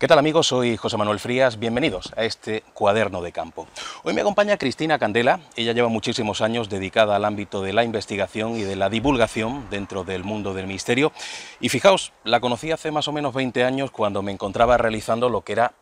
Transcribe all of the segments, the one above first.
¿Qué tal amigos? Soy José Manuel Frías, bienvenidos a este cuaderno de campo. Hoy me acompaña Cristina Candela, ella lleva muchísimos años dedicada al ámbito de la investigación y de la divulgación dentro del mundo del misterio y fijaos, la conocí hace más o menos 20 años cuando me encontraba realizando lo que era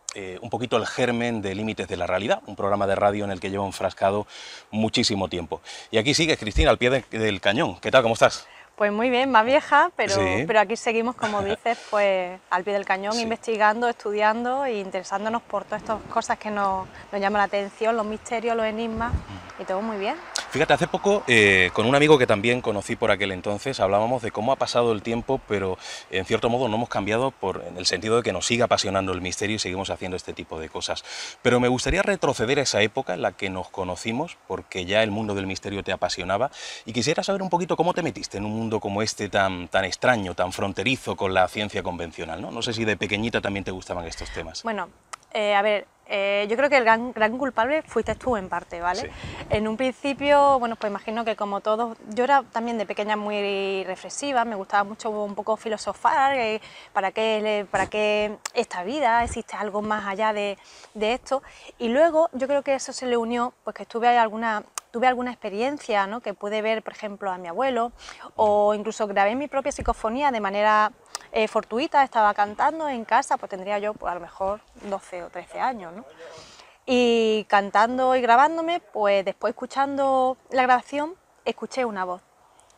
un poquito el germen de Límites de la Realidad, un programa de radio en el que llevo enfrascado muchísimo tiempo. Y aquí sigues, Cristina, al pie del cañón. ¿Qué tal? ¿Cómo estás? Pues muy bien, más vieja, Sí. pero aquí seguimos, como dices, pues al pie del cañón, Sí. investigando, estudiando e interesándonos por todas estas cosas que nos llaman la atención, los misterios, los enigmas, y todo muy bien. Fíjate, hace poco, con un amigo que también conocí por aquel entonces, hablábamos de cómo ha pasado el tiempo, pero en cierto modo no hemos cambiado en el sentido de que nos siga apasionando el misterio y seguimos haciendo este tipo de cosas. Pero me gustaría retroceder a esa época en la que nos conocimos, porque ya el mundo del misterio te apasionaba, y quisiera saber un poquito cómo te metiste en un mundo como este tan extraño, tan fronterizo con la ciencia convencional, ¿no? No sé si de pequeñita también te gustaban estos temas. Bueno, a ver, yo creo que el gran culpable fuiste tú en parte, ¿vale? Sí. En un principio, bueno, pues imagino que como todos, yo era también de pequeña muy reflexiva, me gustaba mucho un poco filosofar, ¿para qué esta vida? ¿Existe algo más allá de esto? Y luego yo creo que eso se le unió, pues que tuve alguna experiencia, ¿no? Que pude ver, por ejemplo, a mi abuelo, o incluso grabé mi propia psicofonía de manera fortuita, estaba cantando en casa, pues tendría yo pues, a lo mejor 12 o 13 años, ¿no? Y cantando y grabándome, pues después escuchando la grabación, escuché una voz.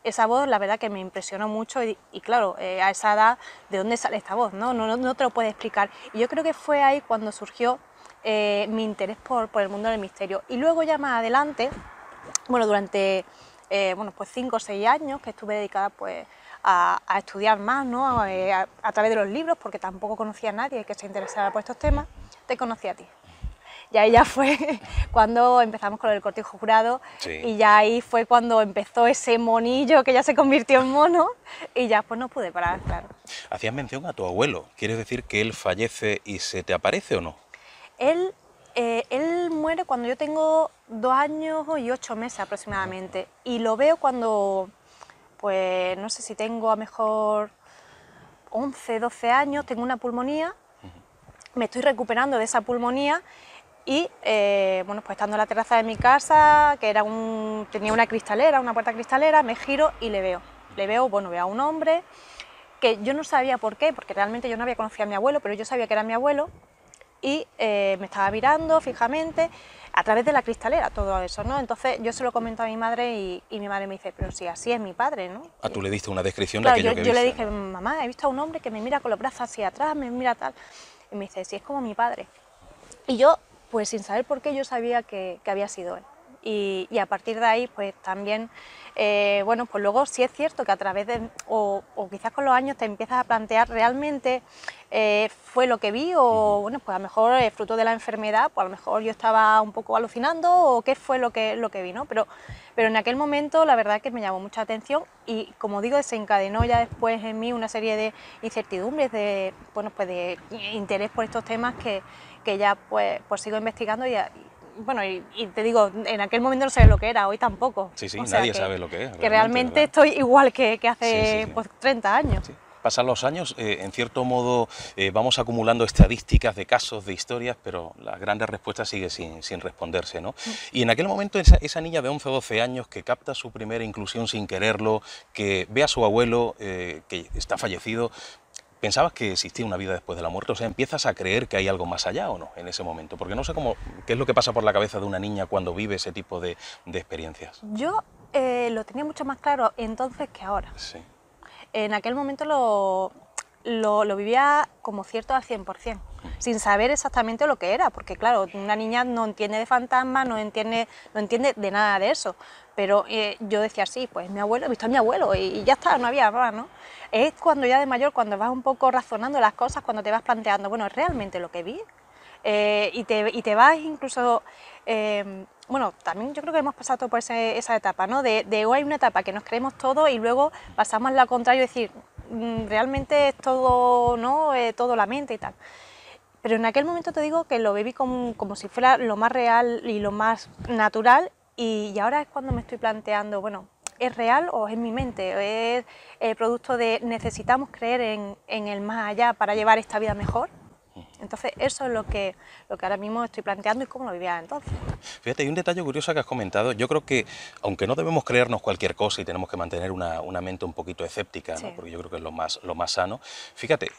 Esa voz, la verdad que me impresionó mucho y claro, a esa edad, ¿de dónde sale esta voz? No te lo puedes explicar. Y yo creo que fue ahí cuando surgió mi interés por el mundo del misterio. Y luego ya más adelante, bueno, durante pues 5 o 6 años que estuve dedicada pues a estudiar más, ¿no? A través de los libros, porque tampoco conocía a nadie que se interesara por estos temas, te conocí a ti. Y ahí ya fue cuando empezamos con el cortijo jurado. Sí. Y ya ahí fue cuando empezó ese monillo que ya se convirtió en mono y ya pues no pude parar, claro. Hacías mención a tu abuelo, ¿quieres decir que él fallece y se te aparece o no? Él muere cuando yo tengo 2 años y 8 meses aproximadamente y lo veo cuando, pues no sé si tengo a lo mejor 11, 12 años, tengo una pulmonía, me estoy recuperando de esa pulmonía y bueno, pues estando en la terraza de mi casa, que tenía una cristalera, una puerta cristalera, me giro y le veo, bueno, veo a un hombre que yo no sabía por qué, porque realmente yo no había conocido a mi abuelo, pero yo sabía que era mi abuelo y me estaba mirando fijamente a través de la cristalera, todo eso, ¿no? Entonces yo se lo comento a mi madre y mi madre me dice, pero si así es mi padre, ¿no? Ah, tú le diste una descripción Claro, de aquello que yo le viste. dije, mamá, he visto a un hombre que me mira con los brazos hacia atrás, me mira tal, y me dice, sí, es como mi padre. Y yo, pues sin saber por qué, yo sabía que había sido él. Y a partir de ahí, pues también, bueno, pues luego sí es cierto que a través de, o quizás con los años te empiezas a plantear realmente fue lo que vi o, bueno, pues a lo mejor fruto de la enfermedad, pues a lo mejor yo estaba un poco alucinando o qué fue lo que vi, ¿no? Pero en aquel momento la verdad que me llamó mucha atención y, como digo, desencadenó ya después en mí una serie de incertidumbres, de, bueno, pues de interés por estos temas que ya pues sigo investigando bueno, y te digo, en aquel momento no sabía lo que era, hoy tampoco. Sí, O sea nadie sabe lo que es. Que realmente estoy igual que hace Sí. Pues, 30 años. Sí. Pasan los años, en cierto modo vamos acumulando estadísticas de casos, de historias, pero las grandes respuestas siguen sin responderse, ¿no? Y en aquel momento esa niña de 11 o 12 años que capta su primera inclusión sin quererlo, que ve a su abuelo que está fallecido, ¿pensabas que existía una vida después de la muerte? O sea, ¿empiezas a creer que hay algo más allá o no en ese momento? Porque no sé qué es lo que pasa por la cabeza de una niña cuando vive ese tipo de experiencias. Yo lo tenía mucho más claro entonces que ahora. Sí. En aquel momento lo vivía como cierto al 100%, sin saber exactamente lo que era, porque claro, una niña no entiende de fantasmas, no entiende de nada de eso, pero yo decía, sí, pues mi abuelo, he visto a mi abuelo y ya está, no había más, ¿no? Es cuando ya de mayor, cuando vas un poco razonando las cosas, cuando te vas planteando, bueno, ¿es realmente lo que vi? Y te vas incluso, bueno, también yo creo que hemos pasado todo por esa etapa, ¿no? De hoy hay una etapa que nos creemos todo y luego pasamos al contrario, decir, realmente es todo, ¿no? Todo la mente y tal. Pero en aquel momento te digo que lo viví como si fuera lo más real y lo más natural y ahora es cuando me estoy planteando, bueno, ¿es real o es mi mente? ¿Es producto de necesitamos creer en el más allá para llevar esta vida mejor? Entonces eso es lo que ahora mismo estoy planteando y cómo lo vivía entonces. Fíjate, hay un detalle curioso que has comentado. Yo creo que, aunque no debemos creernos cualquier cosa y tenemos que mantener una mente un poquito escéptica, ¿no? Sí. Porque yo creo que es lo más sano. Fíjate,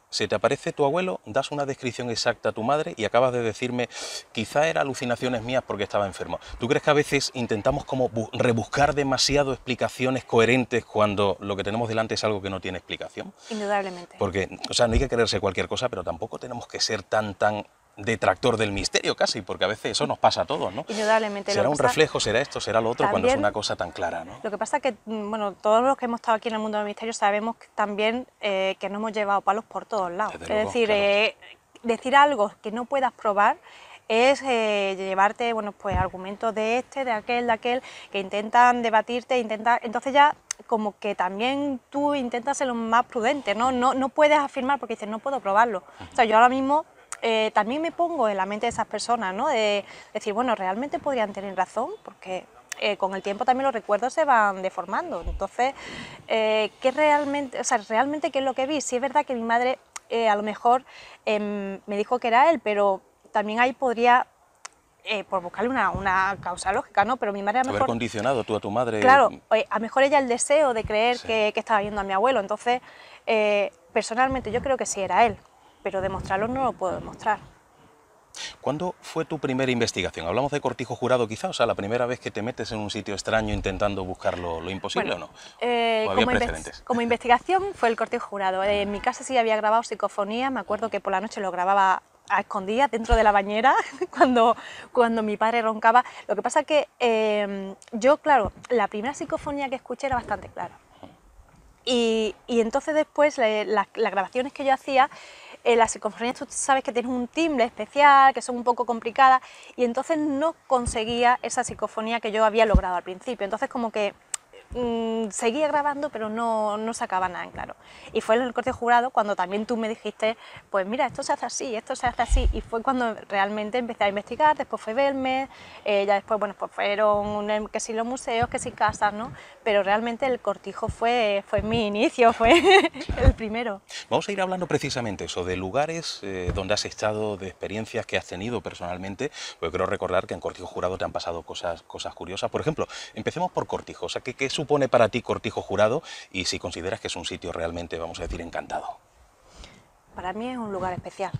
se te aparece tu abuelo, das una descripción exacta a tu madre y acabas de decirme, quizá eran alucinaciones mías porque estaba enfermo. ¿Tú crees que a veces intentamos como rebuscar demasiado explicaciones coherentes cuando lo que tenemos delante es algo que no tiene explicación? Indudablemente. Porque, o sea, no hay que creerse cualquier cosa, pero tampoco tenemos que ser tan detractor del misterio casi, porque a veces eso nos pasa a todos, ¿no? Indudablemente. Será un reflejo, será esto, será lo otro, cuando es una cosa tan clara, ¿no? Lo que pasa es que, bueno, todos los que hemos estado aquí en el mundo del misterio sabemos que también que nos hemos llevado palos por todos lados. Desde Es luego, decir, claro. decir algo que no puedas probar es llevarte, bueno, pues argumentos de este, de aquel, que intentan debatirte, entonces ya como que también tú intentas ser lo más prudente, ¿no? No puedes afirmar porque dices, no puedo probarlo. O sea, yo ahora mismo también me pongo en la mente de esas personas, ¿no? De decir, bueno, realmente podrían tener razón, porque con el tiempo también los recuerdos se van deformando. Entonces, ¿qué realmente, o sea, realmente qué es lo que vi? Sí es verdad que mi madre a lo mejor me dijo que era él, pero también ahí podría, por buscarle una causa lógica, ¿no? Pero mi madre a lo mejor... Haber condicionado tú a tu madre... Claro, a lo mejor ella el deseo de creer Sí. que estaba viendo a mi abuelo, entonces, personalmente yo creo que sí era él, pero demostrarlo no lo puedo demostrar. ¿Cuándo fue tu primera investigación? ¿Hablamos de Cortijo Jurado quizá? O sea, la primera vez que te metes en un sitio extraño intentando buscar lo imposible, Bueno, ¿o no? ¿O había como, precedentes? como investigación fue el Cortijo Jurado. En mi casa sí había grabado psicofonía, me acuerdo que por la noche lo grababa a escondidas dentro de la bañera cuando mi padre roncaba. Lo que pasa es que yo, claro, la primera psicofonía que escuché era bastante clara. Y entonces después las grabaciones que yo hacía, las psicofonías tú sabes que tienen un timbre especial, que son un poco complicadas, y entonces no conseguía esa psicofonía que yo había logrado al principio. Entonces como que seguía grabando, pero no sacaba nada en claro. Y fue en el Cortijo Jurado cuando también tú me dijiste, pues mira, esto se hace así, esto se hace así, y fue cuando realmente empecé a investigar. Después fue Belmez, ya después, bueno, pues fueron que si los museos, que si casas, ¿no? Pero realmente el Cortijo fue mi inicio, fue el primero. Vamos a ir hablando precisamente eso, de lugares donde has estado, de experiencias que has tenido personalmente, porque creo recordar que en Cortijo Jurado te han pasado cosas curiosas. Por ejemplo, empecemos por Cortijo. O sea, ¿qué supone para ti Cortijo Jurado y si consideras que es un sitio realmente, vamos a decir, encantado? Para mí es un lugar especial.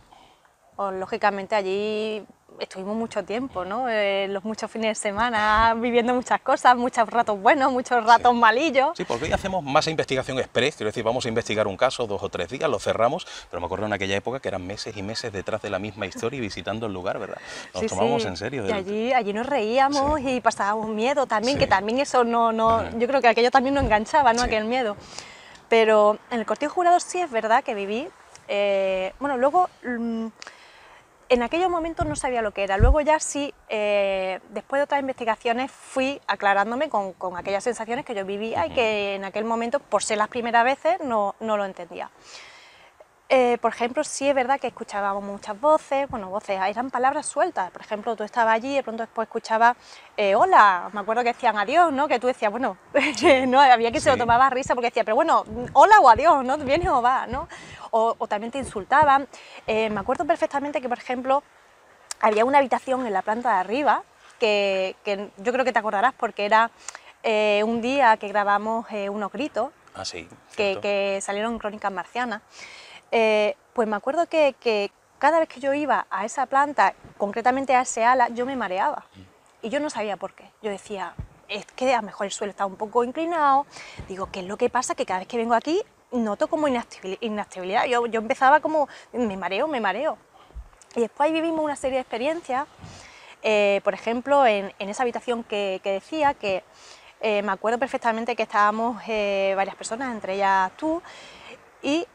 Lógicamente allí estuvimos mucho tiempo, ¿no? Los muchos fines de semana viviendo muchas cosas, muchos ratos buenos, muchos ratos malillos. Sí, porque hoy hacemos más investigación express, quiero decir, vamos a investigar un caso 2 o 3 días, lo cerramos, pero me acuerdo en aquella época que eran meses y meses detrás de la misma historia y visitando el lugar, ¿verdad? Nos tomamos en serio. Y allí nos reíamos y pasábamos miedo también, que también eso yo creo que aquello también nos enganchaba, ¿no? Aquel miedo. Pero en el Cortijo Jurado sí es verdad que viví, bueno, luego... En aquellos momentos no sabía lo que era, luego ya sí, después de otras investigaciones fui aclarándome con aquellas sensaciones que yo vivía y que en aquel momento, por ser las primeras veces, no lo entendía. Por ejemplo, sí es verdad que escuchábamos muchas voces, bueno, voces, eran palabras sueltas. Por ejemplo, tú estabas allí y de pronto después escuchabas hola, me acuerdo que decían adiós, ¿no? Que tú decías, bueno, no, había quien se lo tomaba a risa porque decía, pero bueno, hola o adiós, ¿no? ¿Vienes o vas, no? O también te insultaban. Me acuerdo perfectamente que, por ejemplo, había una habitación en la planta de arriba que yo creo que te acordarás porque era un día que grabamos unos gritos que salieron en Crónicas Marcianas. Pues me acuerdo que cada vez que yo iba a esa planta, concretamente a ese ala, yo me mareaba y yo no sabía por qué. Yo decía, es que a lo mejor el suelo está un poco inclinado, digo, ¿qué es lo que pasa? Que cada vez que vengo aquí noto como inestabilidad, yo empezaba como, me mareo. Y después ahí vivimos una serie de experiencias, por ejemplo, en esa habitación que decía, que me acuerdo perfectamente que estábamos varias personas, entre ellas tú, y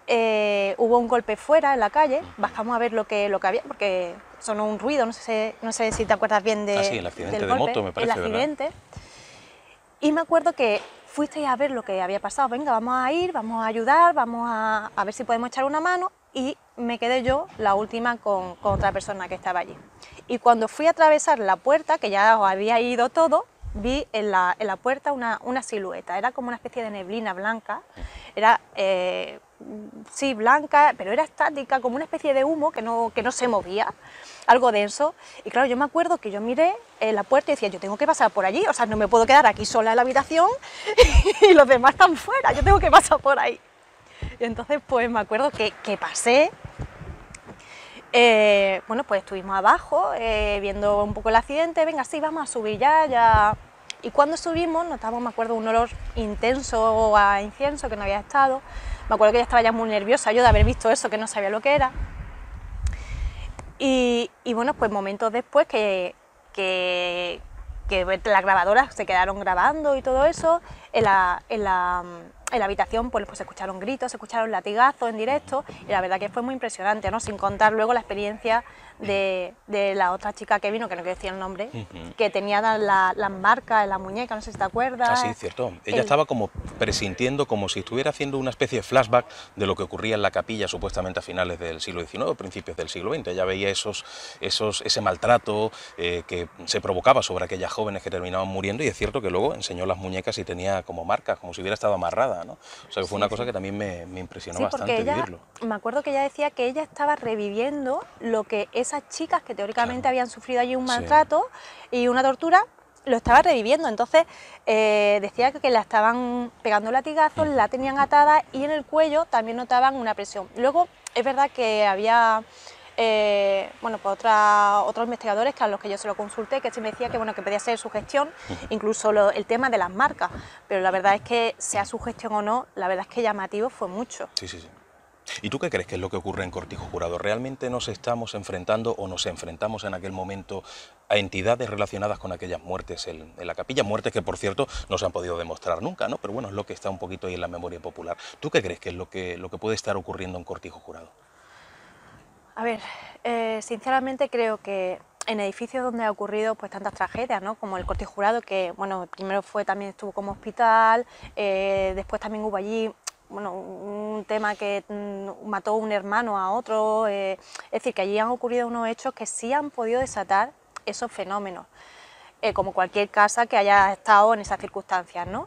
hubo un golpe fuera en la calle, bajamos a ver lo que había, porque sonó un ruido, no sé si te acuerdas bien el accidente del de golpe, moto, me parece, el accidente. ¿verdad? Y me acuerdo que fuisteis a ver lo que había pasado, venga, vamos a ir, vamos a ayudar, vamos a ver si podemos echar una mano, y me quedé yo, la última, con otra persona que estaba allí. Y cuando fui a atravesar la puerta, que ya os había ido todo, vi en la puerta una silueta, era como una especie de neblina blanca, era sí, blanca, pero era estática, como una especie de humo que no se movía, algo denso. Y claro, yo me acuerdo que yo miré la puerta y decía, yo tengo que pasar por allí, o sea, no me puedo quedar aquí sola en la habitación y los demás están fuera, yo tengo que pasar por ahí. Y entonces pues me acuerdo que pasé. Bueno, pues estuvimos abajo viendo un poco el accidente, venga, sí, vamos a subir ya. Y cuando subimos notamos, me acuerdo, un olor intenso a incienso que no había estado. Me acuerdo que ella estaba ya muy nerviosa yo de haber visto eso, que no sabía lo que era. Y bueno, pues momentos después que las grabadoras se quedaron grabando y todo eso, en la habitación pues se escucharon gritos, se escucharon latigazos en directo y la verdad que fue muy impresionante, ¿no? Sin contar luego la experiencia de la otra chica que vino, que no quiero decir el nombre, que tenía las marcas en la muñeca, no sé si te acuerdas. Ah, sí, cierto. Ella estaba como presintiendo, como si estuviera haciendo una especie de flashback de lo que ocurría en la capilla supuestamente a finales del siglo XIX, principios del siglo XX. Ella veía ese maltrato que se provocaba sobre aquellas jóvenes que terminaban muriendo y es cierto que luego enseñó las muñecas y tenía como marcas, como si hubiera estado amarrada, ¿no? O sea que fue una cosa que también me impresionó bastante vivirlo. Me acuerdo que ella decía que ella estaba reviviendo lo que esas chicas que teóricamente habían sufrido allí un maltrato y una tortura, lo estaba reviviendo. Entonces decía que la estaban pegando latigazos, la tenían atada y en el cuello también notaban una presión. Luego es verdad que había bueno, pues otros investigadores que a los que yo se lo consulté, que sí me decía que bueno, que podía ser sugestión, incluso el tema de las marcas, pero la verdad es que sea sugestión o no, la verdad es que llamativo fue mucho. Sí, sí, sí. ¿Y tú qué crees que es lo que ocurre en Cortijo Jurado? ¿Realmente nos estamos enfrentando o nos enfrentamos en aquel momento a entidades relacionadas con aquellas muertes en la capilla? Muertes que, por cierto, no se han podido demostrar nunca, ¿no? Pero bueno, es lo que está un poquito ahí en la memoria popular. ¿Tú qué crees que es lo que puede estar ocurriendo en Cortijo Jurado? A ver, sinceramente creo que en edificios donde ha ocurrido pues tantas tragedias, ¿no? Como el Cortijo Jurado, que bueno, primero también estuvo como hospital, después también hubo allí bueno, un tema que mató un hermano a otro, es decir, que allí han ocurrido unos hechos que sí han podido desatar esos fenómenos, como cualquier casa que haya estado en esas circunstancias, ¿no?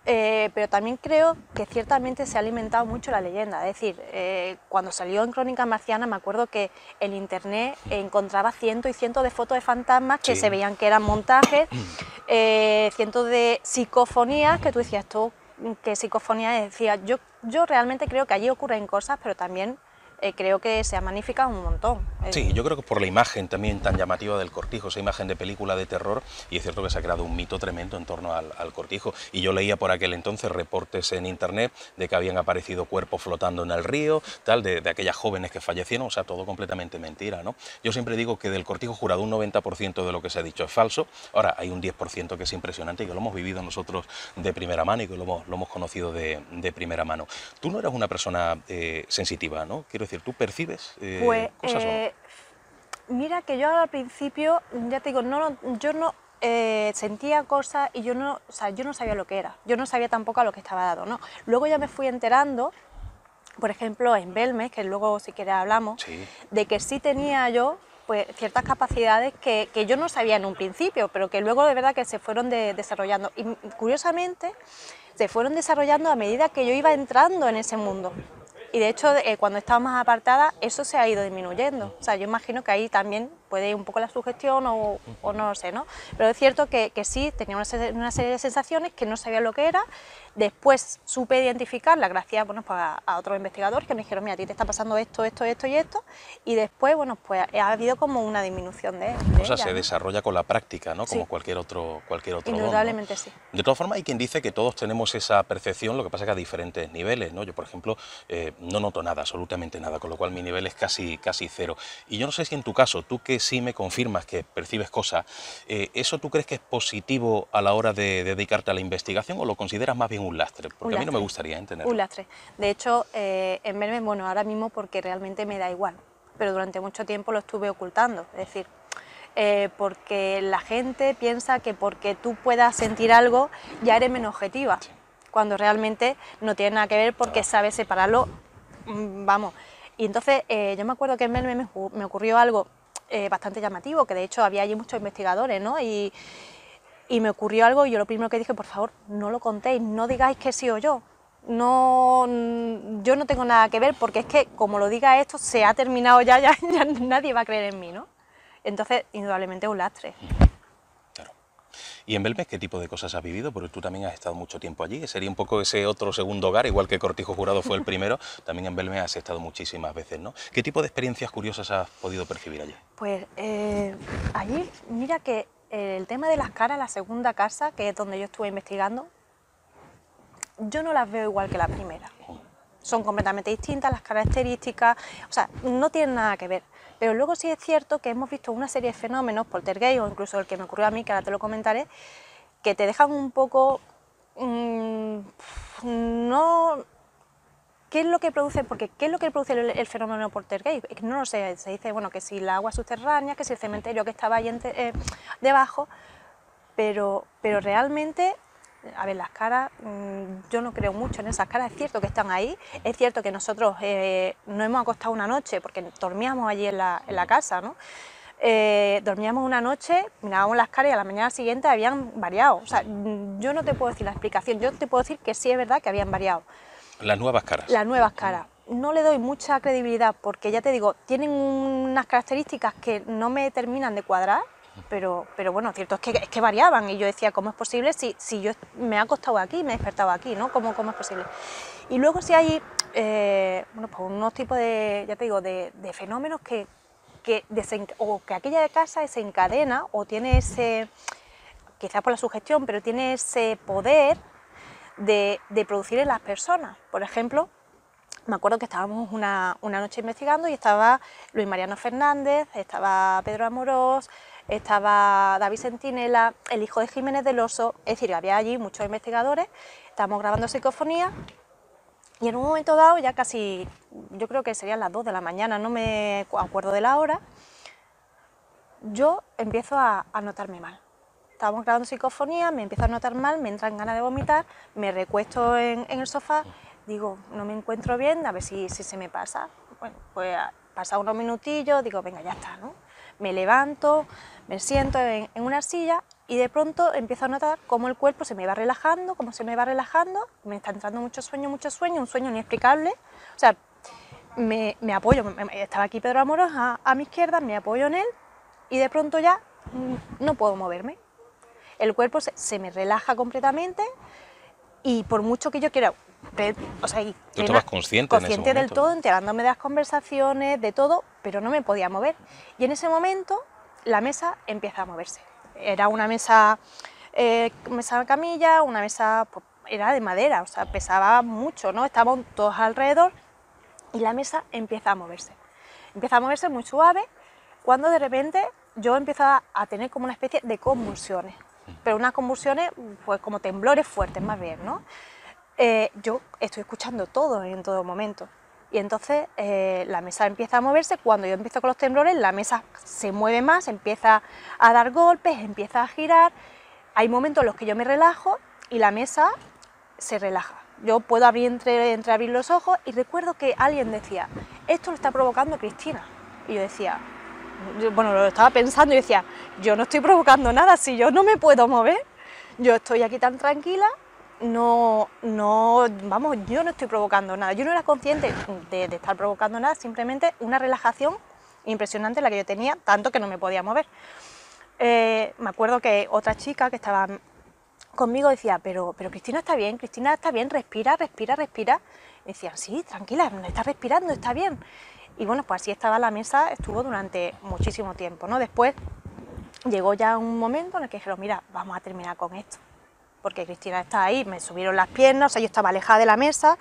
Pero también creo que ciertamente se ha alimentado mucho la leyenda, es decir, cuando salió en Crónicas Marcianas me acuerdo que en internet encontraba cientos y cientos de fotos de fantasmas que se veían que eran montajes, cientos de psicofonías que tú decías, esto, ¿qué psicofonía es? Decía, yo realmente creo que allí ocurren cosas, pero también creo que se ha magnificado un montón. Sí, yo creo que por la imagen también tan llamativa del Cortijo, esa imagen de película de terror, y es cierto que se ha creado un mito tremendo en torno al Cortijo. Y yo leía por aquel entonces reportes en internet de que habían aparecido cuerpos flotando en el río, tal, de aquellas jóvenes que fallecieron, o sea, todo completamente mentira, ¿no? Yo siempre digo que del Cortijo Jurado un 90% de lo que se ha dicho es falso, ahora hay un 10% que es impresionante y que lo hemos vivido nosotros de primera mano y que lo hemos conocido de primera mano. Tú no eras una persona sensitiva, ¿no? Quiero decir, ¿tú percibes cosas o no? Mira que yo al principio, ya te digo, yo no sentía cosas y yo no sabía lo que era, yo no sabía tampoco a lo que estaba dado, ¿no? Luego ya me fui enterando, por ejemplo en Belmes, que luego si quieres hablamos, de que sí tenía yo pues ciertas capacidades que yo no sabía en un principio, pero que luego de verdad que se fueron desarrollando y curiosamente se fueron desarrollando a medida que yo iba entrando en ese mundo. Y de hecho, cuando estaba más apartada, eso se ha ido disminuyendo. O sea, yo imagino que ahí también puede ir un poco la sugestión o no lo sé, ¿no? Pero es cierto que sí, tenía una serie de sensaciones que no sabía lo que era. Después supe identificarla gracias bueno, pues a otros investigadores que me dijeron, mira, a ti te está pasando esto, esto, esto y esto. Y después, bueno, pues ha habido como una disminución de o sea, ella, se ¿no? desarrolla con la práctica, ¿no? Sí. Como cualquier otro Indudablemente don, ¿no? sí. De todas formas, hay quien dice que todos tenemos esa percepción, lo que pasa es que a diferentes niveles, ¿no? Yo, por ejemplo, no noto nada, absolutamente nada, con lo cual mi nivel es casi cero. Y yo no sé si en tu caso, tú que sí me confirmas que percibes cosas, ¿eso tú crees que es positivo a la hora de dedicarte a la investigación o lo consideras más bien un lastre? Porque a mí no me gustaría entenderlo. Un lastre. De hecho, en verme, bueno, ahora mismo porque realmente me da igual, pero durante mucho tiempo lo estuve ocultando, es decir, porque la gente piensa que porque tú puedas sentir algo ya eres menos objetiva, cuando realmente no tiene nada que ver porque sabes separarlo, vamos. Y entonces yo me acuerdo que en verme me ocurrió algo bastante llamativo, que de hecho había allí muchos investigadores, ¿no? Y me ocurrió algo y yo lo primero que dije, por favor, no lo contéis, no digáis que he sido yo. no, yo no tengo nada que ver, porque es que como lo diga esto, se ha terminado ya nadie va a creer en mí, ¿no? Entonces, indudablemente es un lastre. Claro. ¿Y en Belmez qué tipo de cosas has vivido? Porque tú también has estado mucho tiempo allí, sería un poco ese otro segundo hogar, igual que Cortijo Jurado fue el primero, también en Belmez has estado muchísimas veces, ¿no? ¿Qué tipo de experiencias curiosas has podido percibir allí? Pues allí, mira que el tema de las caras, la segunda casa, que es donde yo estuve investigando, yo no las veo igual que la primera. Son completamente distintas las características, o sea, no tienen nada que ver. Pero luego sí es cierto que hemos visto una serie de fenómenos, poltergeist o incluso el que me ocurrió a mí, que ahora te lo comentaré, que te dejan un poco... no... ¿Qué es lo que produce? Porque ¿qué es lo que produce el fenómeno poltergeist? Es que no lo sé, se dice, bueno, que si la agua subterránea, que si el cementerio que estaba ahí debajo, pero realmente... A ver, las caras, yo no creo mucho en esas caras, es cierto que están ahí, es cierto que nosotros nos hemos acostado una noche, porque dormíamos allí en la casa, ¿no? Dormíamos una noche, mirábamos las caras y a la mañana siguiente habían variado. O sea, yo no te puedo decir la explicación, yo te puedo decir que sí es verdad que habían variado. Las nuevas caras. Las nuevas caras. No le doy mucha credibilidad porque, ya te digo, tienen unas características que no me terminan de cuadrar. Pero bueno, cierto es que variaban y yo decía, ¿cómo es posible si yo me he acostado aquí, me he despertado aquí, ¿no? ¿Cómo es posible? Y luego si hay, bueno, pues unos tipos de, ya te digo, de fenómenos que aquella casa desencadena o tiene ese, quizás por la sugestión, pero tiene ese poder de producir en las personas. Por ejemplo, me acuerdo que estábamos una noche investigando y estaba Luis Mariano Fernández, estaba Pedro Amorós, estaba David Sentinela, el hijo de Jiménez del Oso, es decir, había allí muchos investigadores, estábamos grabando psicofonía y en un momento dado, ya casi, yo creo que serían las 2 de la mañana, no me acuerdo de la hora, yo empiezo a notarme mal. Estábamos grabando psicofonía, me empiezo a notar mal, me entran ganas de vomitar, me recuesto en el sofá, digo, no me encuentro bien, a ver si se me pasa. Bueno, pues pasa unos minutillos, digo, venga, ya está, ¿no? Me levanto, me siento en una silla y de pronto empiezo a notar cómo el cuerpo se me va relajando, me está entrando mucho sueño, un sueño inexplicable. O sea, me apoyo, estaba aquí Pedro Amorós a mi izquierda, me apoyo en él y de pronto ya no puedo moverme. El cuerpo se me relaja completamente y por mucho que yo quiera... O sea, ¿Tú estabas consciente en ese momento? Del todo, enterándome de las conversaciones, de todo, pero no me podía mover. Y en ese momento la mesa empieza a moverse. Era una mesa camilla, una mesa, pues, era de madera, o sea, pesaba mucho, ¿no? Estábamos todos alrededor y la mesa empieza a moverse. Empieza a moverse muy suave, cuando de repente yo empiezo a tener como una especie de convulsiones, pero unas convulsiones, pues como temblores fuertes más bien, ¿no? Yo estoy escuchando todo en todo momento y entonces la mesa empieza a moverse. Cuando yo empiezo con los temblores, la mesa se mueve más, empieza a dar golpes, empieza a girar. Hay momentos en los que yo me relajo y la mesa se relaja. Yo puedo entreabrir los ojos y recuerdo que alguien decía, esto lo está provocando Cristina. Y yo decía, bueno, lo estaba pensando y decía, yo no estoy provocando nada, si yo no me puedo mover, yo estoy aquí tan tranquila. Vamos, yo no estoy provocando nada, yo no era consciente de estar provocando nada, simplemente una relajación impresionante la que yo tenía, tanto que no me podía mover. Me acuerdo que otra chica que estaba conmigo decía, pero Cristina está bien, respira. Me decían, sí, tranquila, está respirando, está bien. Y bueno, pues así estaba la mesa, estuvo durante muchísimo tiempo, ¿no? Después llegó ya un momento en el que dijeron, mira, vamos a terminar con esto, porque Cristina está ahí, me subieron las piernas, o sea, yo estaba alejada de la mesa,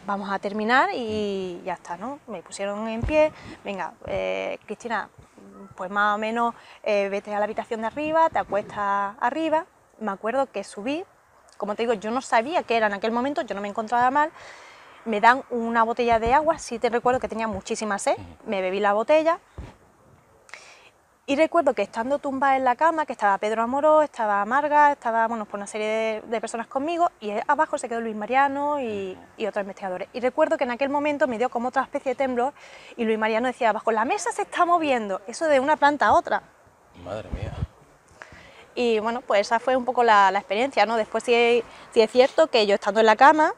vamos a terminar y ya está, ¿no? Me pusieron en pie, venga, Cristina, pues más o menos vete a la habitación de arriba, te acuestas arriba. Me acuerdo que subí, como te digo, yo no sabía qué era en aquel momento, yo no me encontraba mal, me dan una botella de agua, sí te recuerdo que tenía muchísima sed, me bebí la botella. Y recuerdo que estando tumbada en la cama, que estaba Pedro Amorós, estaba Marga, estaba, bueno, pues una serie de personas conmigo, y abajo se quedó Luis Mariano y otros investigadores. Y recuerdo que en aquel momento me dio como otra especie de temblor y Luis Mariano decía abajo, la mesa se está moviendo, eso de una planta a otra. Madre mía. Y bueno, pues esa fue un poco la experiencia, ¿no? Después sí es cierto que yo estando en la cama,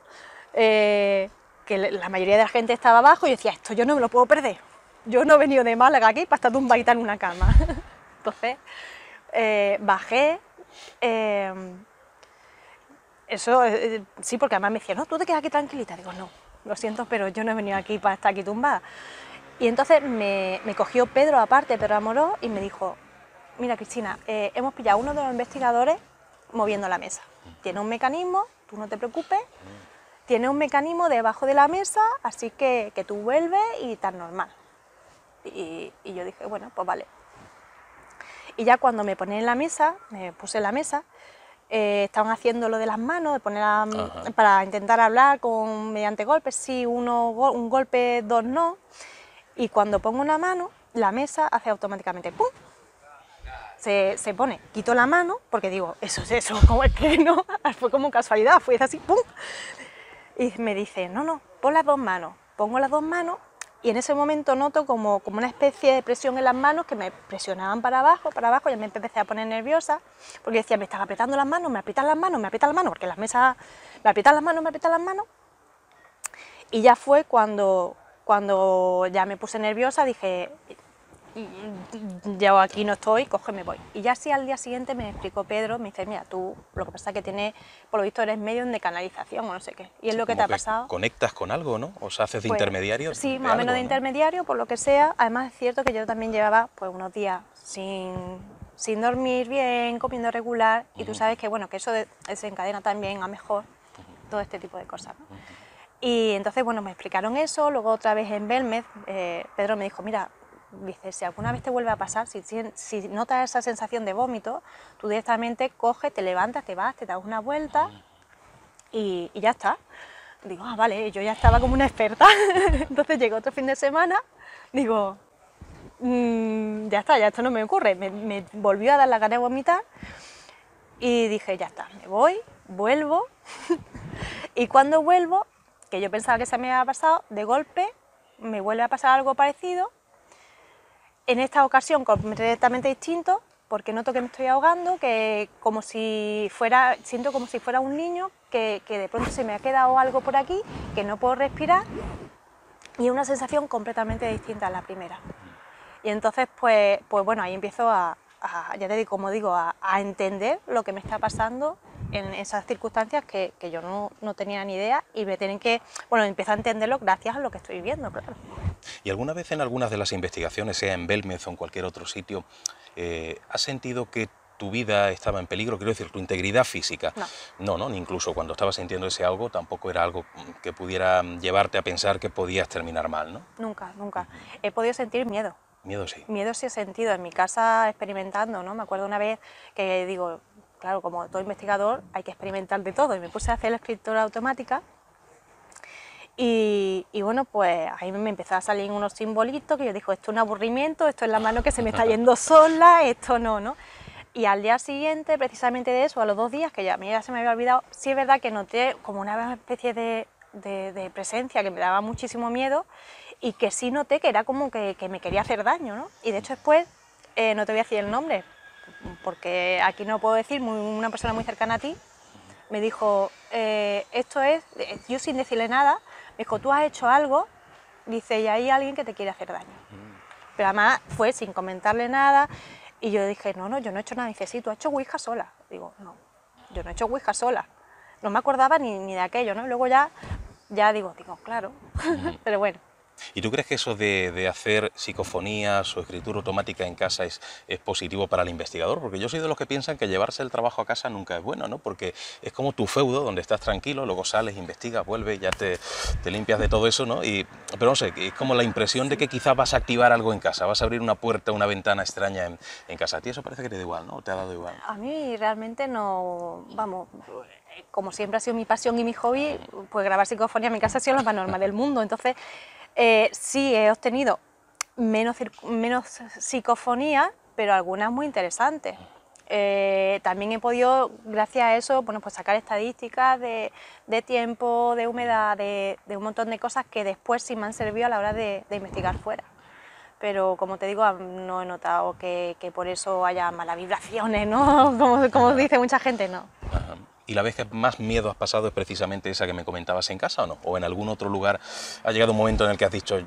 que la mayoría de la gente estaba abajo, y yo decía, esto yo no me lo puedo perder. Yo no he venido de Málaga aquí para estar tumbadita en una cama. Entonces, bajé, sí, porque además me decía, no, tú te quedas aquí tranquilita. Digo, no, lo siento, pero yo no he venido aquí para estar aquí tumbada. Y entonces me cogió Pedro aparte, Pedro Amorós, y me dijo, mira Cristina, hemos pillado a uno de los investigadores moviendo la mesa. Tiene un mecanismo, tú no te preocupes, tiene un mecanismo debajo de la mesa, así que tú vuelves y estás normal. Y yo dije, bueno, pues vale. Y ya cuando me puse en la mesa, estaban haciendo lo de las manos, de poner para intentar hablar mediante golpes, sí, un golpe, dos no. Y cuando pongo una mano, la mesa hace automáticamente ¡pum! Se pone, quito la mano, porque digo, eso, como es que no, fue como casualidad, fue así, ¡pum! Y me dice, no, pon las dos manos. Pongo las dos manos y en ese momento noto como una especie de presión en las manos que me presionaban para abajo, ya me empecé a poner nerviosa, porque decía, me están apretando las manos, me aprietan las manos, porque las mesas me aprietan las manos. Y ya fue cuando ya me puse nerviosa, dije, yo aquí no estoy, coge, me voy. Y ya sí al día siguiente me explicó Pedro, me dice, mira, tú lo que pasa es que tienes, por lo visto eres medium de canalización o no sé qué. Y es lo que te ha pasado. Conectas con algo, ¿no? O sea, haces de Pues, intermediario. Sí, más o menos de intermediario, por lo que sea. Además es cierto que yo también llevaba pues unos días sin dormir bien, comiendo regular, y tú sabes que bueno, que eso desencadena también a mejor todo este tipo de cosas, ¿no? Y entonces, bueno, me explicaron eso. Luego otra vez en Belmez, Pedro me dijo, mira, dice, si alguna vez te vuelve a pasar, si notas esa sensación de vómito, tú directamente coges, te levantas, te vas, te das una vuelta y ya está. Digo, vale, yo ya estaba como una experta. Entonces llegó otro fin de semana, digo, ya está, ya esto no me ocurre. Me volvió a dar la gana de vomitar y dije, ya está, me voy, vuelvo. Y cuando vuelvo, que yo pensaba que se me había pasado, de golpe me vuelve a pasar algo parecido. En esta ocasión completamente distinto, porque noto que me estoy ahogando, que siento como si fuera un niño, que de pronto se me ha quedado algo por aquí, que no puedo respirar, y es una sensación completamente distinta a la primera. Y entonces, pues bueno, ahí empiezo ya te digo, como digo, a entender lo que me está pasando en esas circunstancias que yo no tenía ni idea, y me tienen que, bueno, empiezo a entenderlo gracias a lo que estoy viviendo, claro. ¿Y alguna vez en algunas de las investigaciones, sea en Belmez o en cualquier otro sitio, has sentido que tu vida estaba en peligro? Quiero decir, tu integridad física. No, ni incluso cuando estabas sintiendo ese algo, tampoco era algo que pudiera llevarte a pensar que podías terminar mal, ¿no? Nunca. He podido sentir miedo. Miedo sí. Miedo sí he sentido, en mi casa experimentando, ¿no? Me acuerdo una vez que digo, claro, como todo investigador hay que experimentar de todo, y me puse a hacer la escritura automática. Y bueno, pues ahí me empezaron a salir unos simbolitos que yo digo, esto es un aburrimiento, esto es la mano que se me está yendo sola, esto no. Y al día siguiente, precisamente de eso, a los 2 días, que ya a mí ya se me había olvidado, sí es verdad que noté como una especie de presencia que me daba muchísimo miedo, y que sí noté que era como que me quería hacer daño, ¿no? Y de hecho después, no te voy a decir el nombre, porque aquí no puedo decir, una persona muy cercana a ti, me dijo, esto es, yo sin decirle nada, me dijo, tú has hecho algo, dice, y hay alguien que te quiere hacer daño. Pero además fue sin comentarle nada, y yo dije, no, yo no he hecho nada. Dice, sí, tú has hecho Ouija sola. Digo, no, yo no he hecho Ouija sola. No me acordaba ni de aquello, ¿no? Luego ya digo, claro, pero bueno. ¿Y tú crees que eso de hacer psicofonías o escritura automática en casa es positivo para el investigador? Porque yo soy de los que piensan que llevarse el trabajo a casa nunca es bueno, ¿no? Porque es como tu feudo, donde estás tranquilo, luego sales, investigas, vuelves, ya te limpias de todo eso, ¿no? Pero no sé, es como la impresión de que quizás vas a activar algo en casa, vas a abrir una puerta, una ventana extraña en casa. ¿A ti eso parece que te da igual, no? ¿O te ha dado igual? A mí realmente no, vamos, como siempre ha sido mi pasión y mi hobby, pues grabar psicofonía en mi casa ha sido lo más normal del mundo. Entonces, sí he obtenido menos psicofonía, pero algunas muy interesantes. También he podido, gracias a eso, bueno, pues sacar estadísticas de tiempo, de humedad, de un montón de cosas que después sí me han servido a la hora de investigar fuera. pero como te digo, no he notado que por eso haya malas vibraciones, ¿no? Como dice mucha gente, no. Ajá. ¿Y la vez que más miedo has pasado es precisamente esa que me comentabas en casa o no? ¿O en algún otro lugar ha llegado un momento en el que has dicho,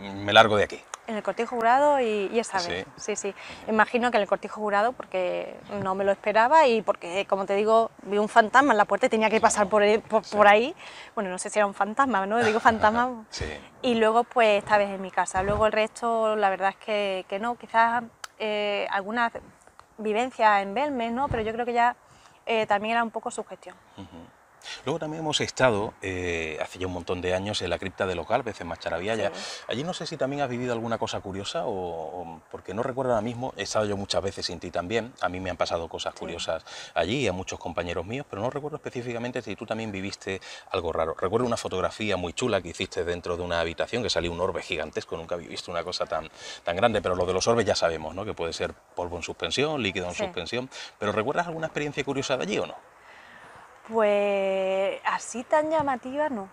me largo de aquí? En el cortijo jurado y esa vez, sí. Imagino que en el cortijo jurado porque no me lo esperaba y porque, como te digo, vi un fantasma en la puerta y tenía que pasar por ahí. Bueno, no sé si era un fantasma, ¿no? Digo fantasma. Sí. Y luego, pues, esta vez en mi casa. Luego el resto, la verdad es que no. Quizás algunas vivencias en Belmes, ¿no? Pero yo creo que ya también era un poco sugestión. Luego también hemos estado, hace ya un montón de años, en la cripta de los Gálvez, en Mascharabiaya. Sí. Allí no sé si también has vivido alguna cosa curiosa porque no recuerdo ahora mismo, he estado yo muchas veces sin ti también, a mí me han pasado cosas curiosas allí y a muchos compañeros míos, pero no recuerdo específicamente si tú también viviste algo raro. Recuerdo una fotografía muy chula que hiciste dentro de una habitación, que salió un orbe gigantesco, nunca había visto una cosa tan grande, pero lo de los orbes ya sabemos, ¿no? Que puede ser polvo en suspensión, líquido en suspensión, pero ¿recuerdas alguna experiencia curiosa de allí o no? Pues así tan llamativa no.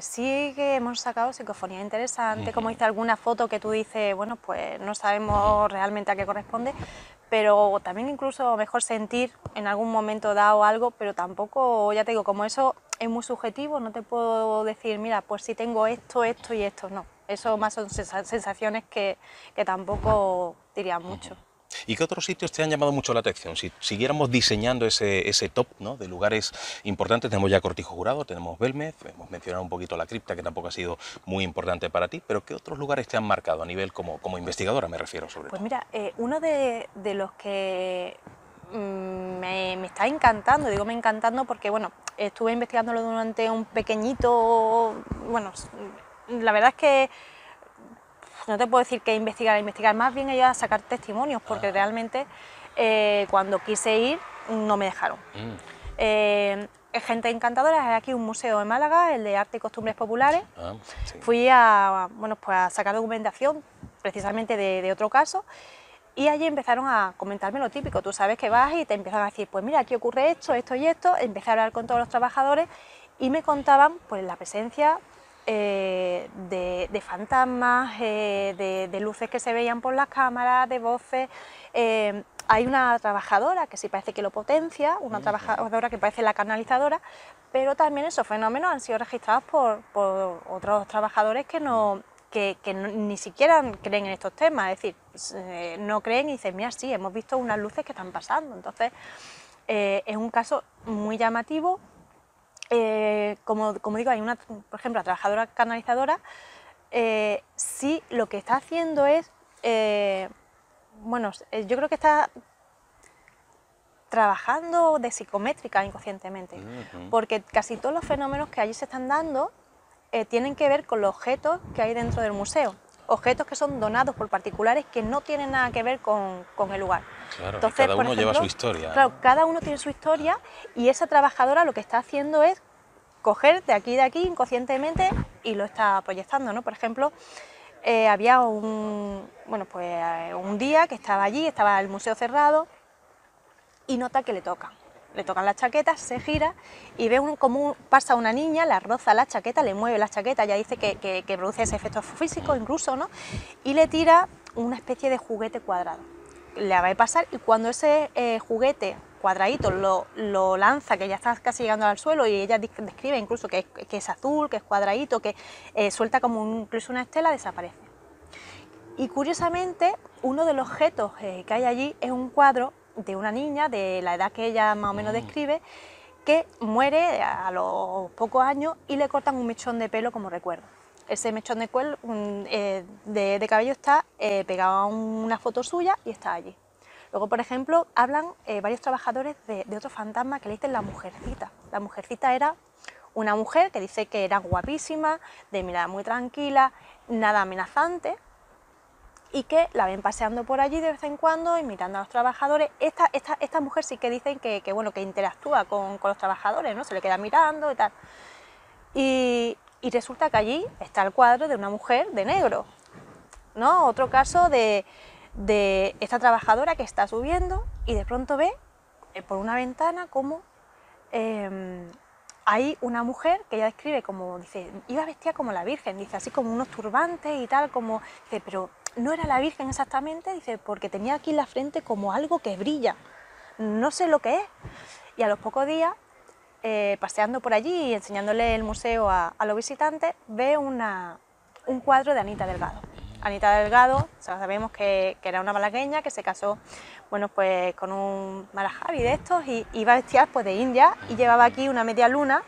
Sí que hemos sacado psicofonía interesante, como dice alguna foto que tú dices, bueno, pues no sabemos realmente a qué corresponde, pero también incluso mejor sentir en algún momento dado algo, pero tampoco, ya te digo, como eso es muy subjetivo, no te puedo decir, mira, pues si tengo esto, esto y esto, no. Eso más son sensaciones que tampoco dirían mucho. ¿Y qué otros sitios te han llamado mucho la atención? Si siguiéramos diseñando ese top, ¿no?, de lugares importantes, tenemos ya Cortijo Jurado, tenemos Belmez, hemos mencionado un poquito la cripta, que tampoco ha sido muy importante para ti, pero ¿qué otros lugares te han marcado a nivel como investigadora, me refiero sobre Pues todo? mira, uno de los que me está encantando, digo me encantando porque bueno, estuve investigándolo durante un pequeñito, bueno, la verdad es que no te puedo decir que investigar, más bien ellos a sacar testimonios, porque realmente cuando quise ir no me dejaron. Gente encantadora, hay aquí un museo en Málaga, el de Arte y Costumbres Populares. Fui a, bueno, pues a sacar documentación precisamente de otro caso y allí empezaron a comentarme lo típico. Tú sabes que vas y te empiezan a decir, pues mira, aquí ocurre esto, esto y esto. Empecé a hablar con todos los trabajadores y me contaban pues la presencia de fantasmas, de luces que se veían por las cámaras, de voces. Hay una trabajadora que sí parece que lo potencia, una trabajadora que parece la canalizadora, pero también esos fenómenos han sido registrados por otros trabajadores que ni siquiera creen en estos temas, es decir, no creen y dicen, mira, sí, hemos visto unas luces que están pasando. Entonces, es un caso muy llamativo. Como digo, hay una, por ejemplo, la trabajadora canalizadora, sí lo que está haciendo es, bueno, yo creo que está trabajando de psicométrica inconscientemente, porque casi todos los fenómenos que allí se están dando tienen que ver con los objetos que hay dentro del museo, objetos que son donados por particulares que no tienen nada que ver con el lugar. Claro, entonces, cada uno lleva su historia. Claro, cada uno tiene su historia y esa trabajadora lo que está haciendo es coger de aquí inconscientemente y lo está proyectando, ¿no? Por ejemplo, había un día que estaba allí, estaba el museo cerrado y nota que le tocan la chaqueta, se gira y ve cómo pasa una niña, la roza la chaqueta, le mueve la chaqueta, ya dice que produce ese efecto físico incluso, ¿no? Y le tira una especie de juguete cuadrado. Le va a pasar y cuando ese juguete cuadradito lo lanza, que ya está casi llegando al suelo y ella describe incluso que es azul, que es cuadradito, que suelta como incluso una estela, desaparece. Y curiosamente, uno de los objetos que hay allí es un cuadro de una niña de la edad que ella más o menos describe, que muere a los pocos años y le cortan un mechón de pelo como recuerdo. Ese mechón de cabello está pegado a una foto suya y está allí. Luego, por ejemplo, hablan varios trabajadores de otro fantasma que le dicen la mujercita. La mujercita era una mujer que dice que era guapísima, de mirada muy tranquila, nada amenazante, y que la ven paseando por allí de vez en cuando y mirando a los trabajadores. Esta mujer sí que dicen que interactúa con los trabajadores, ¿no? Se le queda mirando y tal. Y resulta que allí está el cuadro de una mujer de negro, ¿no? Otro caso de esta trabajadora que está subiendo y de pronto ve por una ventana como hay una mujer que ella describe como, dice, iba vestida como la Virgen, dice, así como unos turbantes y tal, como, dice, pero no era la Virgen exactamente, dice, porque tenía aquí en la frente como algo que brilla, no sé lo que es. Y a los pocos días, paseando por allí y enseñándole el museo a los visitantes, ve un cuadro de Anita Delgado. Anita Delgado, sabemos que era una malagueña que se casó, bueno, pues con un malajabi de estos y iba vestida pues de india y llevaba aquí una media luna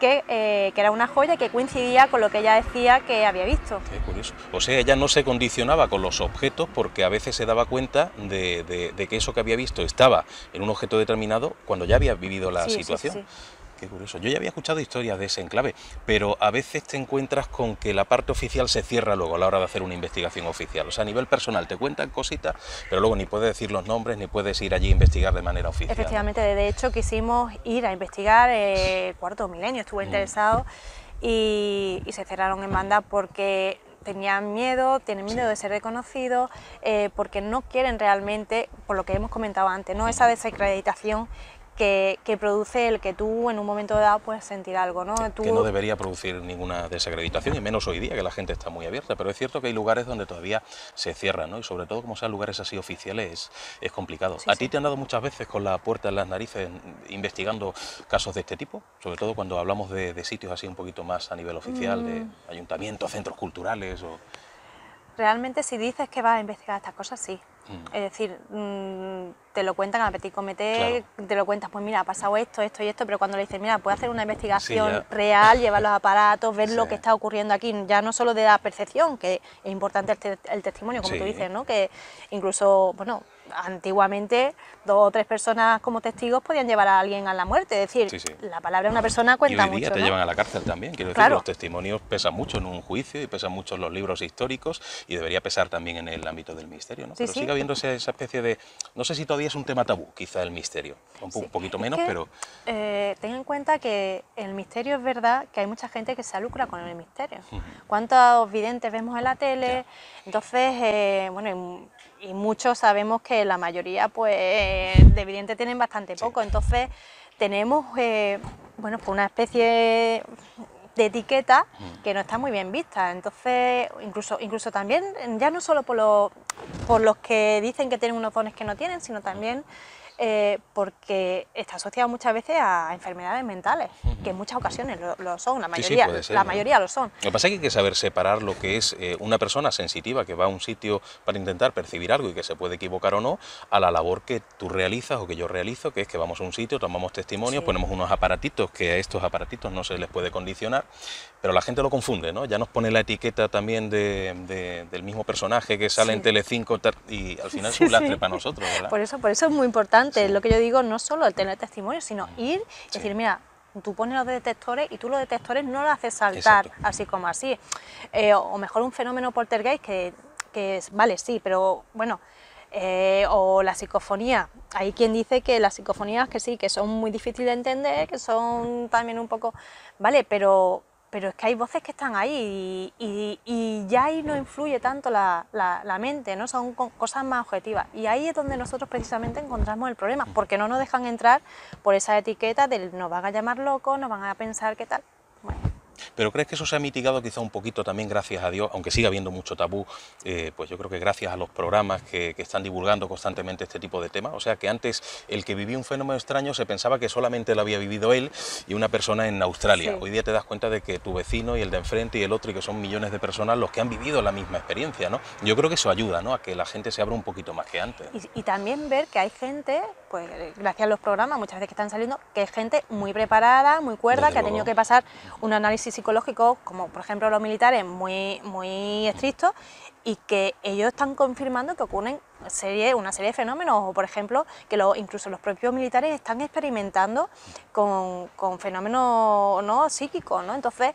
que era una joya que coincidía con lo que ella decía que había visto. Qué curioso. O sea, ella no se condicionaba con los objetos porque a veces se daba cuenta de que eso que había visto estaba en un objeto determinado cuando ya había vivido la situación. Sí. Qué curioso. Yo ya había escuchado historias de ese enclave, pero a veces te encuentras con que la parte oficial se cierra luego a la hora de hacer una investigación oficial. O sea, a nivel personal te cuentan cositas, pero luego ni puedes decir los nombres ni puedes ir allí a investigar de manera oficial. Efectivamente, de hecho quisimos ir a investigar Cuarto Milenio, estuvo interesado y se cerraron en banda porque tienen miedo de ser reconocidos, porque no quieren realmente, por lo que hemos comentado antes, ¿no? Esa desacreditación que produce el que tú en un momento dado puedes sentir algo, ¿no? Que no debería producir ninguna desacreditación, y menos hoy día, que la gente está muy abierta, pero es cierto que hay lugares donde todavía se cierran, ¿no? Y sobre todo, como sean lugares así oficiales, es complicado. ¿A ti te han dado muchas veces con la puerta en las narices investigando casos de este tipo? Sobre todo cuando hablamos de sitios así un poquito más a nivel oficial, de ayuntamientos, centros culturales o... Realmente si dices que vas a investigar estas cosas, sí. Es decir, te lo cuentan a petit comité, te lo cuentas, pues mira, ha pasado esto, esto y esto, pero cuando le dices, mira, puedes hacer una investigación real, llevar los aparatos, ver lo que está ocurriendo aquí, ya no solo de la percepción, que es importante el testimonio, como tú dices, ¿no? Que incluso, bueno, antiguamente 2 o 3 personas como testigos podían llevar a alguien a la muerte, es decir, la palabra de una persona cuenta mucho. Y hoy día te llevan a la cárcel también, quiero decir, los testimonios pesan mucho en un juicio y pesan mucho en los libros históricos y debería pesar también en el ámbito del misterio, ¿no? Pero sigue habiendo esa especie de, no sé si todavía es un tema tabú, quizá el misterio, un poquito menos, pero... ten en cuenta que el misterio es verdad que hay mucha gente que se lucra con el misterio. ¿Cuántos videntes vemos en la tele? Entonces, bueno, y muchos sabemos que la mayoría pues de videntes tienen bastante poco, entonces tenemos bueno, pues una especie de etiqueta que no está muy bien vista, entonces incluso también, ya no solo por los que dicen que tienen unos dones que no tienen, sino también porque está asociado muchas veces a enfermedades mentales, que en muchas ocasiones lo son, la mayoría, puede ser, la mayoría lo son. Lo que pasa es que hay que saber separar lo que es una persona sensitiva que va a un sitio para intentar percibir algo y que se puede equivocar o no, a la labor que tú realizas o que yo realizo, que es que vamos a un sitio, tomamos testimonios, ponemos unos aparatitos, que a estos aparatitos no se les puede condicionar, pero la gente lo confunde, ¿no? Ya nos pone la etiqueta también del mismo personaje que sale en Telecinco y al final es un lastre para nosotros, ¿verdad? Por eso es muy importante, lo que yo digo, no solo el tener testimonio, sino ir y decir, mira, tú pones los detectores y tú los detectores no los haces saltar así como así. O mejor un fenómeno poltergeist que vale, sí, pero bueno, o la psicofonía. Hay quien dice que las psicofonías que sí, que son muy difíciles de entender, que son también un poco, vale, pero es que hay voces que están ahí y ya ahí no influye tanto la mente, ¿no? Son cosas más objetivas. Y ahí es donde nosotros precisamente encontramos el problema, porque no nos dejan entrar por esa etiqueta de nos van a llamar locos, nos van a pensar qué tal. Bueno. ¿Pero crees que eso se ha mitigado quizá un poquito también gracias a Dios, aunque siga habiendo mucho tabú, pues yo creo que gracias a los programas que están divulgando constantemente este tipo de temas? O sea, que antes el que vivía un fenómeno extraño se pensaba que solamente lo había vivido él y una persona en Australia. Hoy día te das cuenta de que tu vecino y el de enfrente y el otro, y que son millones de personas los que han vivido la misma experiencia, ¿no? Yo creo que eso ayuda, ¿no?, a que la gente se abra un poquito más que antes. Y también ver que hay gente, pues gracias a los programas muchas veces que están saliendo, que es gente muy preparada, muy cuerda, que ha tenido que pasar un análisis psicológico, como por ejemplo los militares, muy estrictos, y que ellos están confirmando que ocurren una serie de fenómenos, o por ejemplo que incluso los propios militares están experimentando con fenómenos, ¿no?, psíquicos, ¿no? Entonces,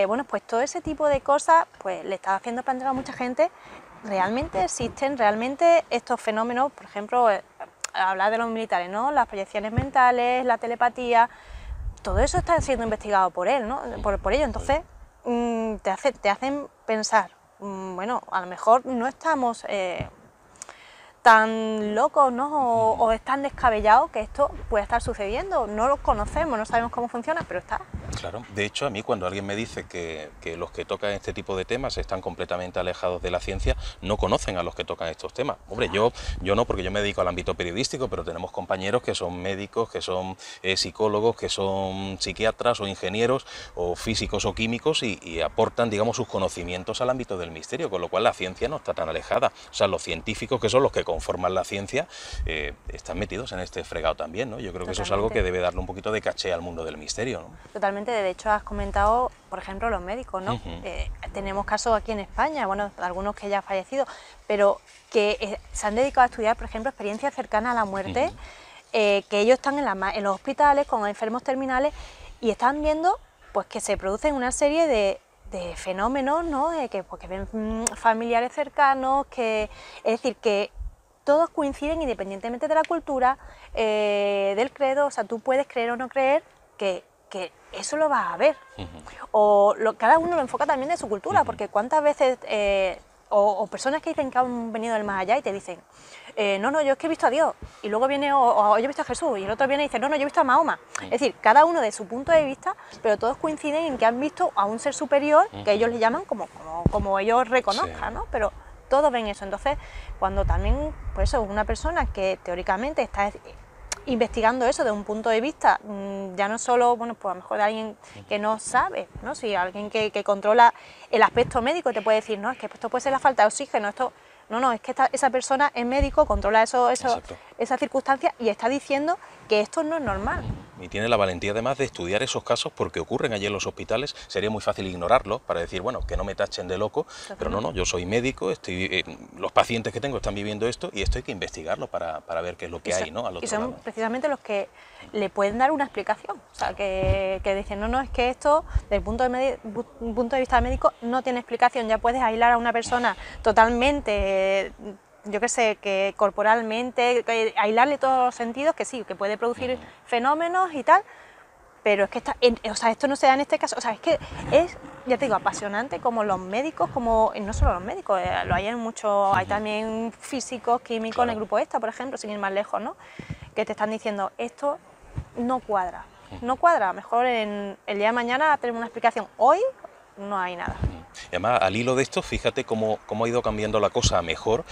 bueno, pues todo ese tipo de cosas pues le está haciendo plantear a mucha gente, ¿realmente existen realmente estos fenómenos? Por ejemplo, hablar de los militares, ¿no?, las proyecciones mentales, la telepatía, todo eso está siendo investigado por él, ¿no?, por ello. Entonces te hacen pensar, bueno, a lo mejor no estamos tan locos, ¿no?, o es tan descabellado que esto puede estar sucediendo. No lo conocemos, no sabemos cómo funciona, pero está. Claro, de hecho a mí cuando alguien me dice que los que tocan este tipo de temas están completamente alejados de la ciencia, no conocen a los que tocan estos temas. Hombre, yo no, porque yo me dedico al ámbito periodístico, pero tenemos compañeros que son médicos, que son psicólogos, que son psiquiatras o ingenieros o físicos o químicos y aportan, digamos, sus conocimientos al ámbito del misterio, con lo cual la ciencia no está tan alejada. O sea, los científicos, que son los que conforman la ciencia, están metidos en este fregado también, ¿no? Yo creo que eso es algo que debe darle un poquito de caché al mundo del misterio, ¿no? Totalmente. De hecho, has comentado, por ejemplo, los médicos, ¿no? Tenemos casos aquí en España, bueno, algunos que ya han fallecido, pero que se han dedicado a estudiar, por ejemplo, experiencias cercanas a la muerte, que ellos están en los hospitales con enfermos terminales y están viendo pues que se producen una serie de fenómenos, ¿no? Pues, que ven familiares cercanos, es decir, que todos coinciden independientemente de la cultura, del credo. O sea, tú puedes creer o no creer que eso lo vas a ver. Cada uno lo enfoca también de su cultura, porque cuántas veces, o personas que dicen que han venido del más allá y te dicen, no, yo es que he visto a Dios, y luego viene, o yo he visto a Jesús, y el otro viene y dice, no, yo he visto a Mahoma. Es decir, cada uno de su punto de vista, pero todos coinciden en que han visto a un ser superior, que ellos le llaman como ellos reconozcan, ¿no? Pero todos ven eso. Entonces, cuando también, pues eso, una persona que teóricamente está investigando eso de un punto de vista, ya no solo, bueno, pues a lo mejor de alguien que no sabe, ¿no? Si alguien que controla el aspecto médico te puede decir, no, es que esto puede ser la falta de oxígeno, esto... No, es que esa persona es médico, controla esa circunstancia y está diciendo que esto no es normal. Y tiene la valentía además de estudiar esos casos porque ocurren allí en los hospitales. Sería muy fácil ignorarlos para decir, bueno, que no me tachen de loco, pero no, yo soy médico, los pacientes que tengo están viviendo esto y esto hay que investigarlo para ver qué es lo que hay, ¿no? Al otro y son lado. precisamente los que le pueden dar una explicación, o sea, que dicen, no, es que esto, desde un punto de vista médico, no tiene explicación. Ya puedes aislar a una persona totalmente, yo qué sé, que corporalmente, aislarle todos los sentidos, que sí, que puede producir fenómenos y tal, pero es que esto no se da en este caso. O sea, es que es, ya te digo, apasionante como los médicos, y no solo los médicos, lo hay en muchos, hay también físicos, químicos, en el grupo ESTA, por ejemplo, sin ir más lejos, ¿no? Que te están diciendo, esto no cuadra, a lo mejor el día de mañana tenemos una explicación, hoy no hay nada. Y además, al hilo de esto, fíjate cómo ha ido cambiando la cosa a mejor,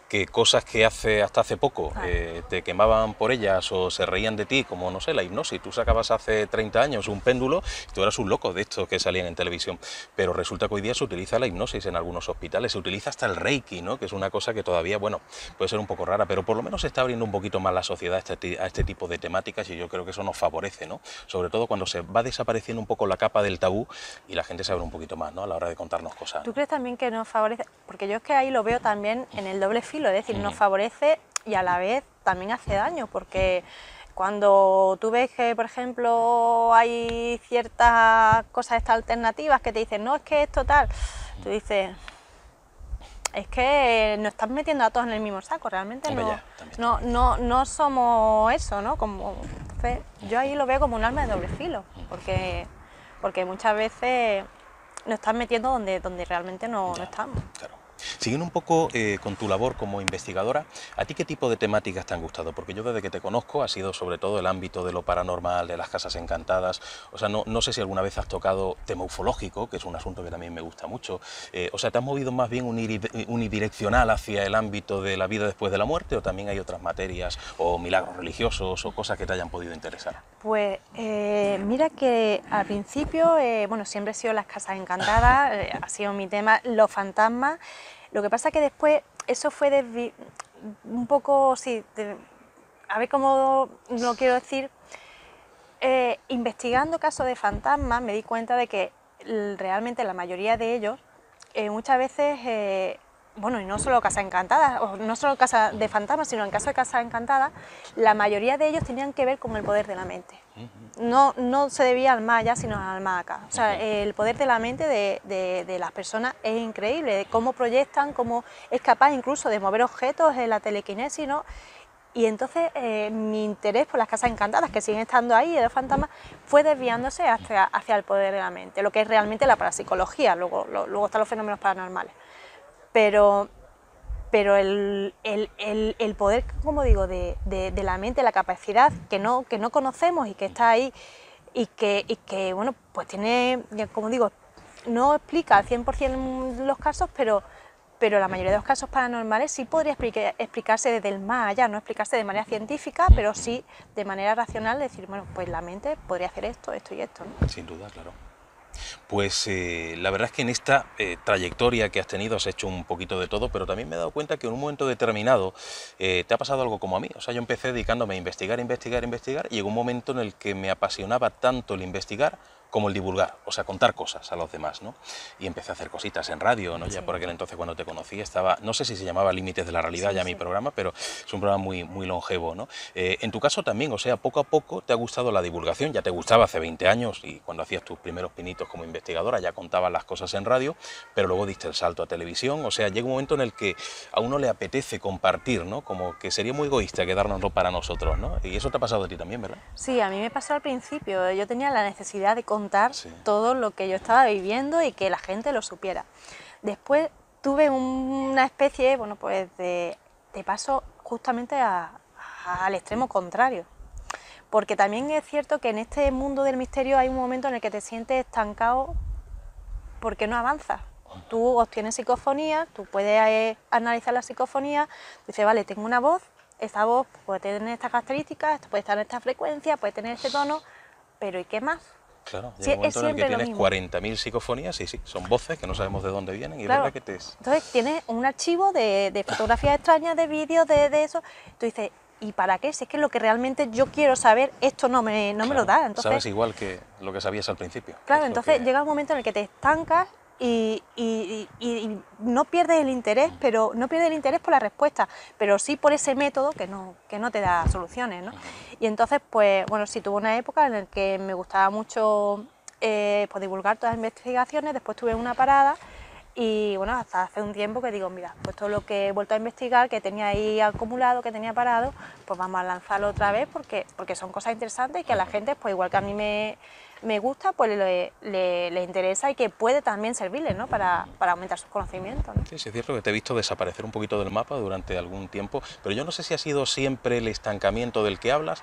que cosas que hasta hace poco te quemaban por ellas o se reían de ti, como, no sé, la hipnosis. Tú sacabas hace 30 años un péndulo y tú eras un loco de estos que salían en televisión. Pero resulta que hoy día se utiliza la hipnosis en algunos hospitales, se utiliza hasta el Reiki, ¿no? Que es una cosa que todavía, bueno, puede ser un poco rara, pero por lo menos se está abriendo un poquito más la sociedad a este tipo de temáticas y yo creo que eso nos favorece, ¿no? Sobre todo cuando se va desapareciendo un poco la capa del tabú y la gente se abre un poquito más, ¿no? A la hora de contarnos cosas. ¿Tú crees también que nos favorece? Porque yo es que ahí lo veo también en el doble filo, es decir, nos favorece y a la vez también hace daño, porque cuando tú ves que, por ejemplo, hay ciertas cosas estas alternativas que te dicen, no, es que esto tal, tú dices, es que nos estás metiendo a todos en el mismo saco, realmente no somos eso, ¿no? Entonces, yo ahí lo veo como un arma de doble filo, porque muchas veces nos están metiendo donde realmente no estamos. Claro. Siguiendo un poco con tu labor como investigadora, ¿a ti qué tipo de temáticas te han gustado? Porque yo desde que te conozco ha sido sobre todo el ámbito de lo paranormal, de las casas encantadas. O sea, no sé si alguna vez has tocado tema ufológico, que es un asunto que también me gusta mucho. O sea, ¿te has movido más bien unidireccional hacia el ámbito de la vida después de la muerte o también hay otras materias o milagros religiosos o cosas que te hayan podido interesar? Pues mira que al principio, bueno, siempre he sido las casas encantadas, ha sido mi tema, los fantasmas. Lo que pasa que después eso fue un poco, sí, a ver cómo lo quiero decir, investigando casos de fantasmas me di cuenta de que realmente la mayoría de ellos, muchas veces, bueno, y no solo casas encantadas, o no solo casas de fantasmas, sino en caso de casas encantadas, la mayoría de ellos tenían que ver con el poder de la mente. No se debía al más allá, sino al más acá. O sea, el poder de la mente de las personas es increíble, cómo proyectan, cómo es capaz incluso de mover objetos, la telequinesis, ¿no? Y entonces mi interés por las casas encantadas, que siguen estando ahí, de los fantasmas, fue desviándose hacia el poder de la mente, lo que es realmente la parapsicología, luego están los fenómenos paranormales. Pero el poder, como digo, de la mente, la capacidad que no conocemos y que está ahí, bueno, pues tiene, como digo, no explica al 100% los casos, pero la mayoría de los casos paranormales sí podría explicarse desde el más allá, no explicarse de manera científica, pero sí de manera racional, decir, bueno, pues la mente podría hacer esto, esto y esto, ¿no? Sin duda, claro. Pues la verdad es que en esta trayectoria que has tenido has hecho un poquito de todo, pero también me he dado cuenta que en un momento determinado te ha pasado algo como a mí. O sea, yo empecé dedicándome a investigar, investigar, investigar, y llegó un momento en el que me apasionaba tanto el investigar como el divulgar, o sea, contar cosas a los demás, ¿no? Y empecé a hacer cositas en radio, ¿no? Ya Sí. por aquel entonces cuando te conocí estaba, no sé si se llamaba Límites de la Realidad Sí, ya mi sí. programa, pero es un programa muy, muy longevo, ¿no? En tu caso también, o sea, poco a poco te ha gustado la divulgación, ya te gustaba hace 20 años y cuando hacías tus primeros pinitos como investigadora ya contabas las cosas en radio, pero luego diste el salto a televisión, o sea, llega un momento en el que a uno le apetece compartir, ¿no? Como que sería muy egoísta quedárnoslo para nosotros, ¿no? Y eso te ha pasado a ti también, ¿verdad? Sí, a mí me pasó al principio, yo tenía la necesidad de contar Sí. todo lo que yo estaba viviendo y que la gente lo supiera. Después tuve una especie, bueno, pues de paso justamente al extremo contrario. Porque también es cierto que en este mundo del misterio hay un momento en el que te sientes estancado porque no avanzas. Tú obtienes psicofonía, tú puedes analizar la psicofonía, dices, vale, tengo una voz, esa voz puede tener estas características, puede estar en esta frecuencia, puede tener este tono, pero ¿y qué más? Claro, Sí, llega un es momento en el que siempre lo tienes mismo. 40.000 psicofonías y sí, son voces que no sabemos de dónde vienen y Claro, es verdad que te... entonces tienes un archivo de fotografías extrañas, de vídeos, de eso, tú dices, ¿y para qué? Si es que lo que realmente yo quiero saber, esto no me lo da. Entonces, sabes igual que lo que sabías al principio. claro, Es lo entonces que... llega un momento en el que te estancas y no pierdes el interés, pero no pierdes el interés por la respuesta, pero sí por ese método que no te da soluciones, ¿no? Y entonces, pues, bueno, sí tuve una época en la que me gustaba mucho pues divulgar todas las investigaciones, después tuve una parada y bueno, hasta hace un tiempo que digo, mira, pues todo lo que he vuelto a investigar, que tenía ahí acumulado, que tenía parado, pues vamos a lanzarlo otra vez porque son cosas interesantes y que a la gente, pues igual que a mí me gusta, pues le interesa y que puede también servirle, ¿no? Para aumentar sus conocimientos, ¿no? Sí, sí, es cierto que te he visto desaparecer un poquito del mapa durante algún tiempo, pero yo no sé si ha sido siempre el estancamiento del que hablas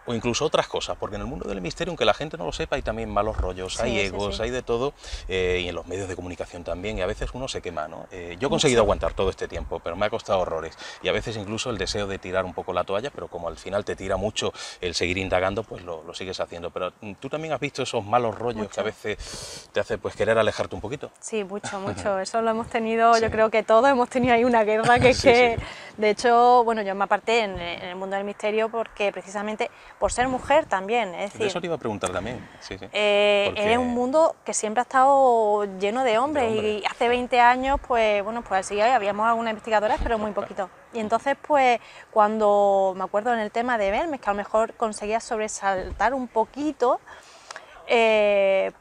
o incluso otras cosas, porque en el mundo del misterio, aunque la gente no lo sepa, hay también malos rollos, hay Sí, sí, egos, sí. hay de todo, y en los medios de comunicación también, y a veces uno se quema, ¿no? Yo he conseguido Mucho. aguantar todo este tiempo, pero me ha costado horrores, y a veces incluso el deseo de tirar un poco la toalla, pero como al final te tira mucho el seguir indagando, pues lo sigues haciendo. Pero tú también has visto esos malos rollos que a Mucho. veces te hace pues querer alejarte un poquito. Sí, mucho, mucho. Eso lo hemos tenido, Sí. yo creo que todos hemos tenido ahí una guerra que es Sí, que, sí. de hecho, bueno, yo me aparté en el mundo del misterio porque precisamente por ser mujer también, es De decir, eso te iba a preguntar también, sí, sí. es un mundo que siempre ha estado lleno de hombres hombres, y hace 20 años, pues bueno, pues sí habíamos algunas investigadoras, pero muy poquito. Y entonces, pues cuando me acuerdo en el tema de Belmes, que a lo mejor conseguía sobresaltar un poquito,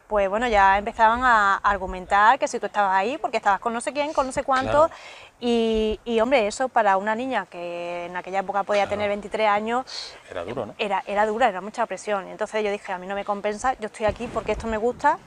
pues bueno, ya empezaban a argumentar que si tú estabas ahí, porque estabas con no sé quién, con no sé cuánto, Claro. y hombre, eso para una niña que en aquella época podía tener 23 años, Era duro, ¿no? era dura, era mucha presión. Y entonces yo dije, a mí no me compensa, yo estoy aquí porque esto me gusta,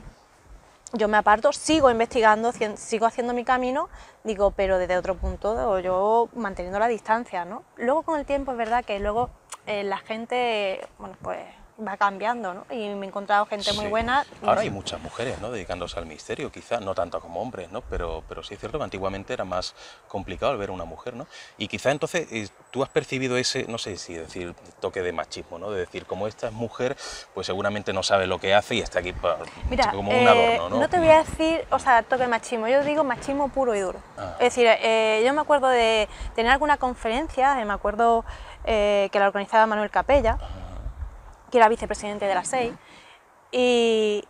yo me aparto, sigo investigando, sigo haciendo mi camino, digo, pero desde otro punto, yo manteniendo la distancia, ¿no? Luego con el tiempo es verdad que luego la gente, bueno, pues va cambiando, ¿no? Y me he encontrado gente muy Sí. buena. Ahora hay muchas mujeres, ¿no? Dedicándose al misterio, quizás no tanto como hombres, ¿no? Pero sí es cierto que antiguamente era más complicado el ver a una mujer, ¿no? Y quizá entonces tú has percibido ese, no sé si decir, toque de machismo, ¿no? De decir, como esta es mujer, pues seguramente no sabe lo que hace y está aquí Mira, como un adorno, ¿no? no te voy a decir, o sea, toque de machismo, yo digo machismo puro y duro. Ah. Es decir, yo me acuerdo de tener alguna conferencia, me acuerdo que la organizaba Manuel Capella, que era vicepresidente de la SEI, y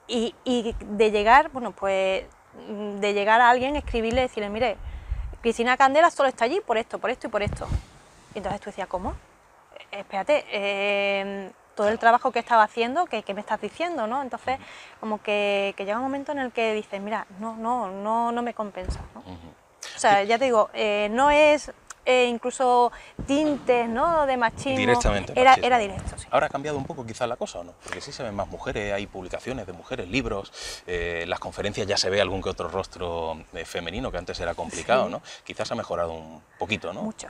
de llegar, bueno, pues de llegar a alguien, escribirle y decirle, mire, Cristina Candela solo está allí por esto y por esto. Y entonces tú decías, ¿cómo? Espérate, todo el trabajo que estaba haciendo, ¿qué me estás diciendo, ¿no? Entonces, como que llega un momento en el que dices, mira, no me compensa, ¿no? O sea, ya te digo, no es incluso tintes, ¿no?, de machismo. Directamente era machismo. directo, sí. Ahora ha cambiado un poco quizá la cosa, ¿o no? Porque sí se ven más mujeres, hay publicaciones de mujeres, libros, las conferencias ya se ve algún que otro rostro femenino que antes era complicado, Sí. ¿no? Quizás ha mejorado un poquito, ¿no? Mucho.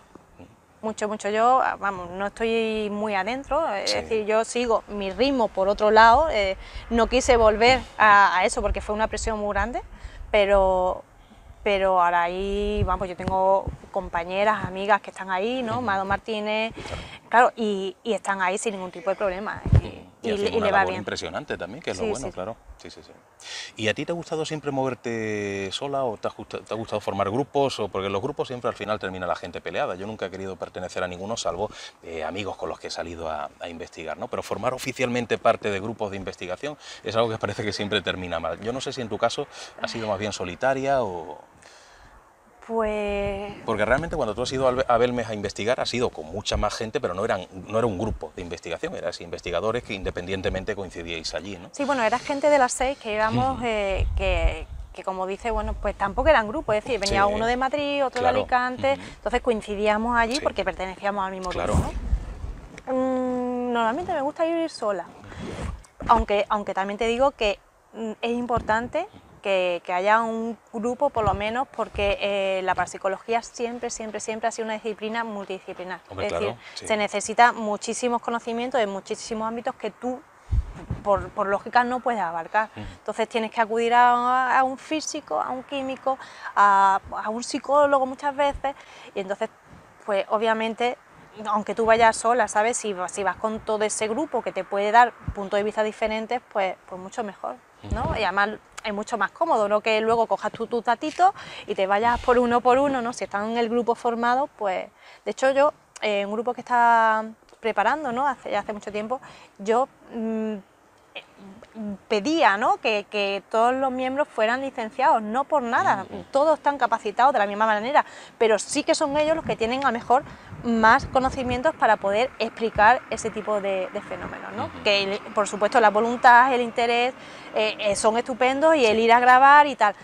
mucho, mucho. Yo, vamos, no estoy muy adentro, es decir, yo sigo mi ritmo por otro lado, no quise volver a eso porque fue una presión muy grande, pero ahora ahí, vamos, yo tengo compañeras, amigas que están ahí, ¿no? Mado Martínez, claro, y están ahí sin ningún tipo de problema. Y le una va labor bien. impresionante también, que es lo Sí, bueno, sí. claro. Sí, sí, sí. ¿Y a ti te ha gustado siempre moverte sola o te ha gustado formar grupos? O porque los grupos siempre al final termina la gente peleada. Yo nunca he querido pertenecer a ninguno, salvo amigos con los que he salido a investigar, ¿no? Pero formar oficialmente parte de grupos de investigación es algo que parece que siempre termina mal. Yo no sé si en tu caso ha sido más bien solitaria o... Pues... Porque realmente cuando tú has ido a Belmes a investigar, has ido con mucha más gente, pero no era un grupo de investigación, eras investigadores que independientemente coincidíais allí, ¿no? Sí, bueno, era gente de las 6 que íbamos, que como dice, bueno, pues tampoco eran grupos, es decir, venía uno de Madrid, otro de Alicante, entonces coincidíamos allí porque pertenecíamos al mismo grupo, ¿no? Normalmente me gusta ir sola, aunque también te digo que es importante que haya un grupo por lo menos, porque la parapsicología siempre ha sido una disciplina multidisciplinar. Hombre, es decir, sí. se necesita muchísimos conocimientos en muchísimos ámbitos que tú, por lógica, no puedes abarcar. Entonces tienes que acudir a un físico, a un químico, a un psicólogo muchas veces, y entonces, pues obviamente, aunque tú vayas sola, ¿sabes? Si vas con todo ese grupo que te puede dar puntos de vista diferentes, pues mucho mejor, ¿no? Y además es mucho más cómodo, ¿no? Que luego cojas tú tu tatito y te vayas por uno, ¿no? Si están en el grupo formado, pues... De hecho, yo, un grupo que está preparando, ¿no? Hace mucho tiempo, yo pedía, ¿no? que todos los miembros fueran licenciados, no por nada, todos están capacitados de la misma manera, pero sí que son ellos los que tienen a lo mejor más conocimientos para poder explicar ese tipo de fenómenos, ¿no? Que por supuesto la voluntad, el interés son estupendos y el ir a grabar y tal,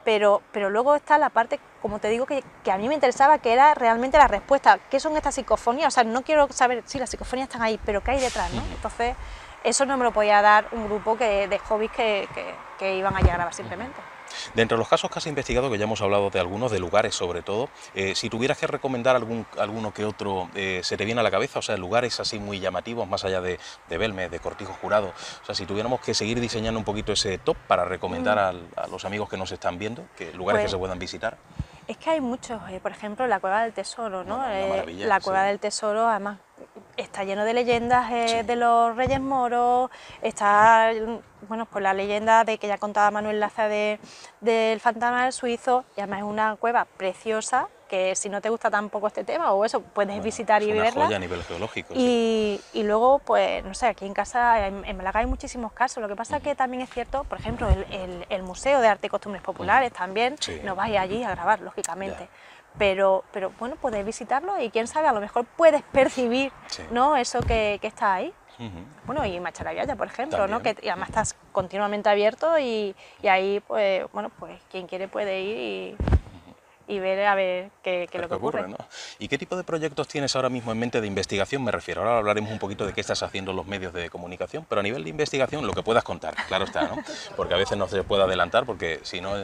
pero luego está la parte, como te digo, que a mí me interesaba, que era realmente la respuesta. ¿Qué son estas psicofonías? O sea, no quiero saber si las psicofonías están ahí, pero ¿qué hay detrás, no? Entonces, eso no me lo podía dar un grupo de hobbies que iban allí a grabar simplemente. Dentro de los casos que has investigado, que ya hemos hablado de algunos, de lugares sobre todo, si tuvieras que recomendar alguno que otro, ¿se te viene a la cabeza? O sea, lugares así muy llamativos, más allá de Belmes, de Cortijo Jurado. O sea, si tuviéramos que seguir diseñando un poquito ese top para recomendar a los amigos que nos están viendo, que lugares que se puedan visitar. Es que hay muchos, por ejemplo, la Cueva del Tesoro, ¿no? Bueno, una maravilla, la Cueva del Tesoro, además, está lleno de leyendas de los Reyes Moros, está, bueno, pues la leyenda de que ya contaba Manuel Laza del fantasma del suizo, y además es una cueva preciosa, que si no te gusta tampoco este tema o eso, puedes visitar y verla. Es una joya a nivel geológico. Y luego, pues, no sé, aquí en casa, en Málaga hay muchísimos casos. Lo que pasa es que también es cierto, por ejemplo, el Museo de Arte y Costumbres Populares también, no vais allí a grabar, lógicamente. Pero bueno, puedes visitarlo y quién sabe, a lo mejor puedes percibir, ¿no? Eso que está ahí. Bueno, y Macharavilla, por ejemplo, también, ¿no? Que además estás continuamente abierto y ahí, pues, bueno, pues quien quiere puede ir y ver a ver qué es lo que ocurre. ¿No? ¿Y qué tipo de proyectos tienes ahora mismo en mente de investigación? Me refiero, ahora hablaremos un poquito de qué estás haciendo en los medios de comunicación, pero a nivel de investigación, lo que puedas contar, claro está, ¿no? Porque a veces no se puede adelantar, porque si no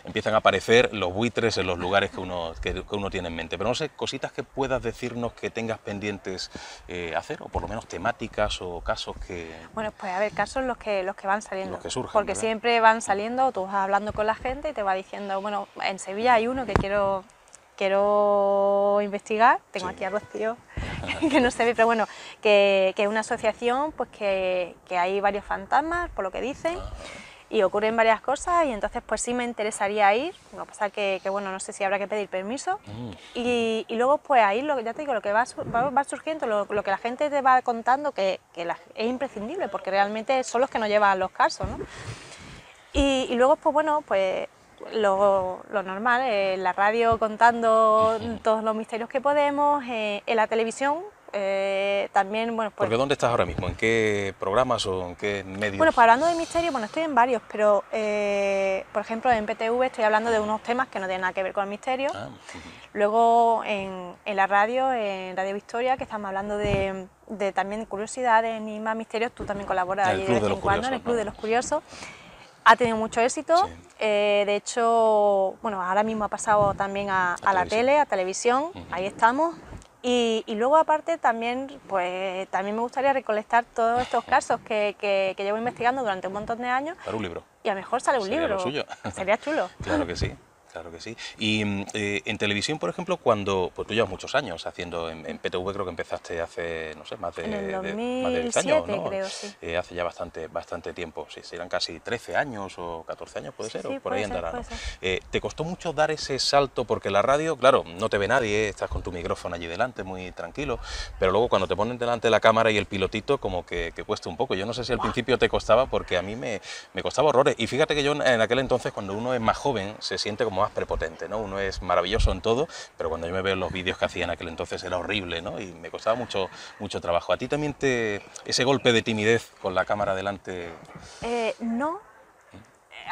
empiezan a aparecer los buitres en los lugares que uno tiene en mente. Pero no sé, cositas que puedas decirnos que tengas pendientes hacer, o por lo menos temáticas o casos que... Bueno, pues a ver, casos los que van saliendo. Los que surgen, porque ¿verdad? siempre van saliendo, tú vas hablando con la gente y te va diciendo, bueno, en Sevilla hay uno que quiero investigar, tengo aquí a Rocío, que no se ve, pero bueno, que es una asociación, pues que hay varios fantasmas, por lo que dicen, y ocurren varias cosas, y entonces pues sí me interesaría ir, lo que pasa que bueno, no sé si habrá que pedir permiso, y luego pues ahí, ya te digo, lo que va surgiendo, lo que la gente te va contando, que es imprescindible, porque realmente son los que nos llevan los casos, ¿no? Y luego pues bueno, pues lo normal, en la radio contando todos los misterios que podemos, en la televisión también, bueno, pues... ¿Porque dónde estás ahora mismo? ¿En qué programas o en qué medios? Bueno, pues hablando de misterios, bueno, estoy en varios, pero por ejemplo en PTV estoy hablando de unos temas que no tienen nada que ver con el misterio. Luego en la radio, en Radio Victoria, que estamos hablando de también curiosidades, enigmas, misterios, tú también colaboras allí de vez en cuando en el Club de los Curiosos. Ha tenido mucho éxito, de hecho, bueno, ahora mismo ha pasado también a la tele, a televisión, ahí estamos, Y luego aparte también, pues también me gustaría recolectar todos estos casos que llevo investigando durante un montón de años. Para un libro. Y a lo mejor sale un Sería libro. lo suyo. Sería chulo. Claro que sí. Claro que sí. Y en televisión, por ejemplo, cuando pues tú llevas muchos años haciendo, en PTV creo que empezaste hace, no sé, más de, En el más de 10 años, 2007 ¿no? creo, sí. Hace ya bastante tiempo, sí, serán casi 13 años o 14 años, puede ser, Sí, o por ahí puede ser, andará, ¿no? puede ser. ¿Te costó mucho dar ese salto? Porque la radio, claro, no te ve nadie, estás con tu micrófono allí delante, muy tranquilo, pero luego cuando te ponen delante la cámara y el pilotito, como que cuesta un poco. Yo no sé si al principio te costaba, porque a mí me costaba horrores. Y fíjate que yo en aquel entonces, cuando uno es más joven, se siente como más prepotente, ¿no? Uno es maravilloso en todo, pero cuando yo me veo en los vídeos que hacía en aquel entonces era horrible, ¿no? Y me costaba mucho trabajo. ¿A ti también ese golpe de timidez con la cámara delante? No.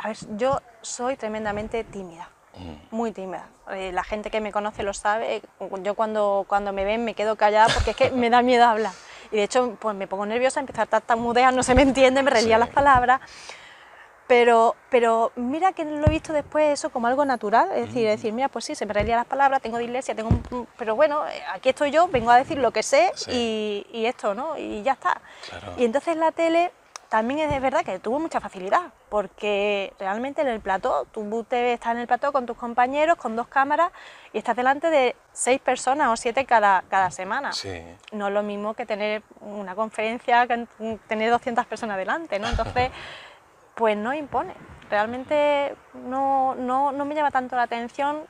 A ver, yo soy tremendamente tímida. Muy tímida. La gente que me conoce lo sabe. Yo cuando me ven me quedo callada porque es que me da miedo hablar. Y de hecho, pues me pongo nerviosa, empiezo a tartamudear, no se me entiende, me relía las palabras. Pero mira que lo he visto después eso como algo natural, es decir, mira, pues sí, se me relían las palabras, tengo dislexia, pero bueno, aquí estoy yo, vengo a decir lo que sé y esto, ¿no? Y ya está. Claro. Y entonces la tele también es verdad que tuvo mucha facilidad, porque realmente en el plató, tú estás en el plató con tus compañeros, con 2 cámaras, y estás delante de 6 personas o 7 cada semana. Sí. No es lo mismo que tener una conferencia, que tener 200 personas delante, ¿no? Entonces, pues no impone. Realmente no me llama tanto la atención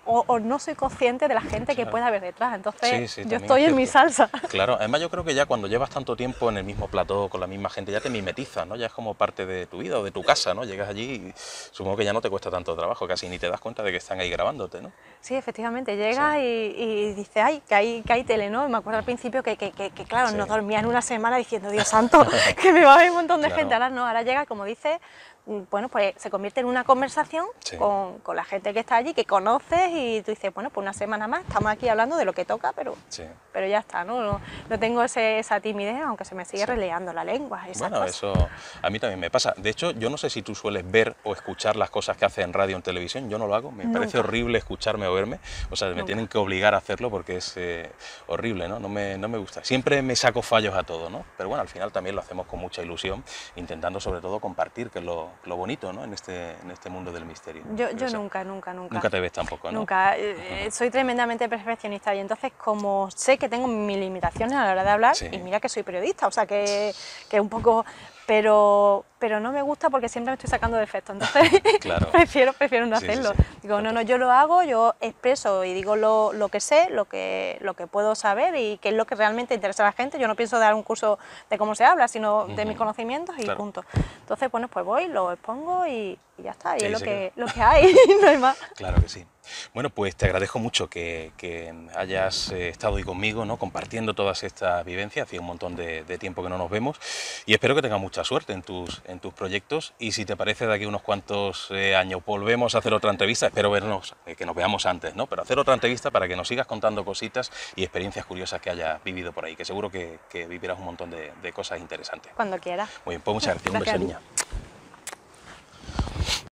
o no soy consciente de la gente que puede haber detrás. Entonces yo estoy en mi salsa. Claro, además yo creo que ya cuando llevas tanto tiempo en el mismo plató con la misma gente ya te mimetizas, ¿no? Ya es como parte de tu vida o de tu casa, ¿no? Llegas allí y supongo que ya no te cuesta tanto trabajo, casi ni te das cuenta de que están ahí grabándote, ¿no? Sí, efectivamente, llegas y dices, ay, que hay tele, ¿no? Me acuerdo al principio que claro, no dormía en una semana diciendo, Dios santo, que me va a ver un montón de gente. Ahora no, ahora llega, como dices, bueno, pues se convierte en una conversación con la gente que está allí, que conoces, y tú dices, bueno, pues una semana más, estamos aquí hablando de lo que toca, pero ya está, ¿no? No tengo esa timidez, aunque se me sigue releando la lengua. Bueno, cosas. Eso a mí también me pasa. De hecho, yo no sé si tú sueles ver o escuchar las cosas que haces en radio o en televisión, yo no lo hago, me parece horrible escucharme o verme, o sea, me tienen que obligar a hacerlo porque es horrible, ¿no? No me gusta. Siempre me saco fallos a todo, ¿no? Pero bueno, al final también lo hacemos con mucha ilusión, intentando sobre todo compartir, que es lo bonito, ¿no? En este mundo del misterio. Yo nunca. Nunca te ves tampoco, ¿no? Nunca. Soy tremendamente perfeccionista y entonces como sé que tengo mis limitaciones a la hora de hablar, y mira que soy periodista, o sea que un poco... Pero no me gusta porque siempre me estoy sacando defectos, entonces prefiero no hacerlo. Digo, no, yo lo hago, yo expreso y digo lo que sé, lo que puedo saber y qué es lo que realmente interesa a la gente. Yo no pienso dar un curso de cómo se habla, sino de mis conocimientos y punto. Entonces, bueno, pues voy, lo expongo y ya está, y es lo que hay, no hay más. Claro que sí. Bueno, pues te agradezco mucho que hayas estado hoy conmigo, ¿no? Compartiendo todas estas vivencias. Hacía un montón de tiempo que no nos vemos y espero que tengas mucha suerte en tus proyectos, y si te parece de aquí unos cuantos años volvemos a hacer otra entrevista, espero vernos, que nos veamos antes, ¿no? Pero hacer otra entrevista para que nos sigas contando cositas y experiencias curiosas que hayas vivido por ahí, que seguro que vivirás un montón de cosas interesantes. Cuando quieras. Muy bien, pues muchas gracias. Un beso, niña.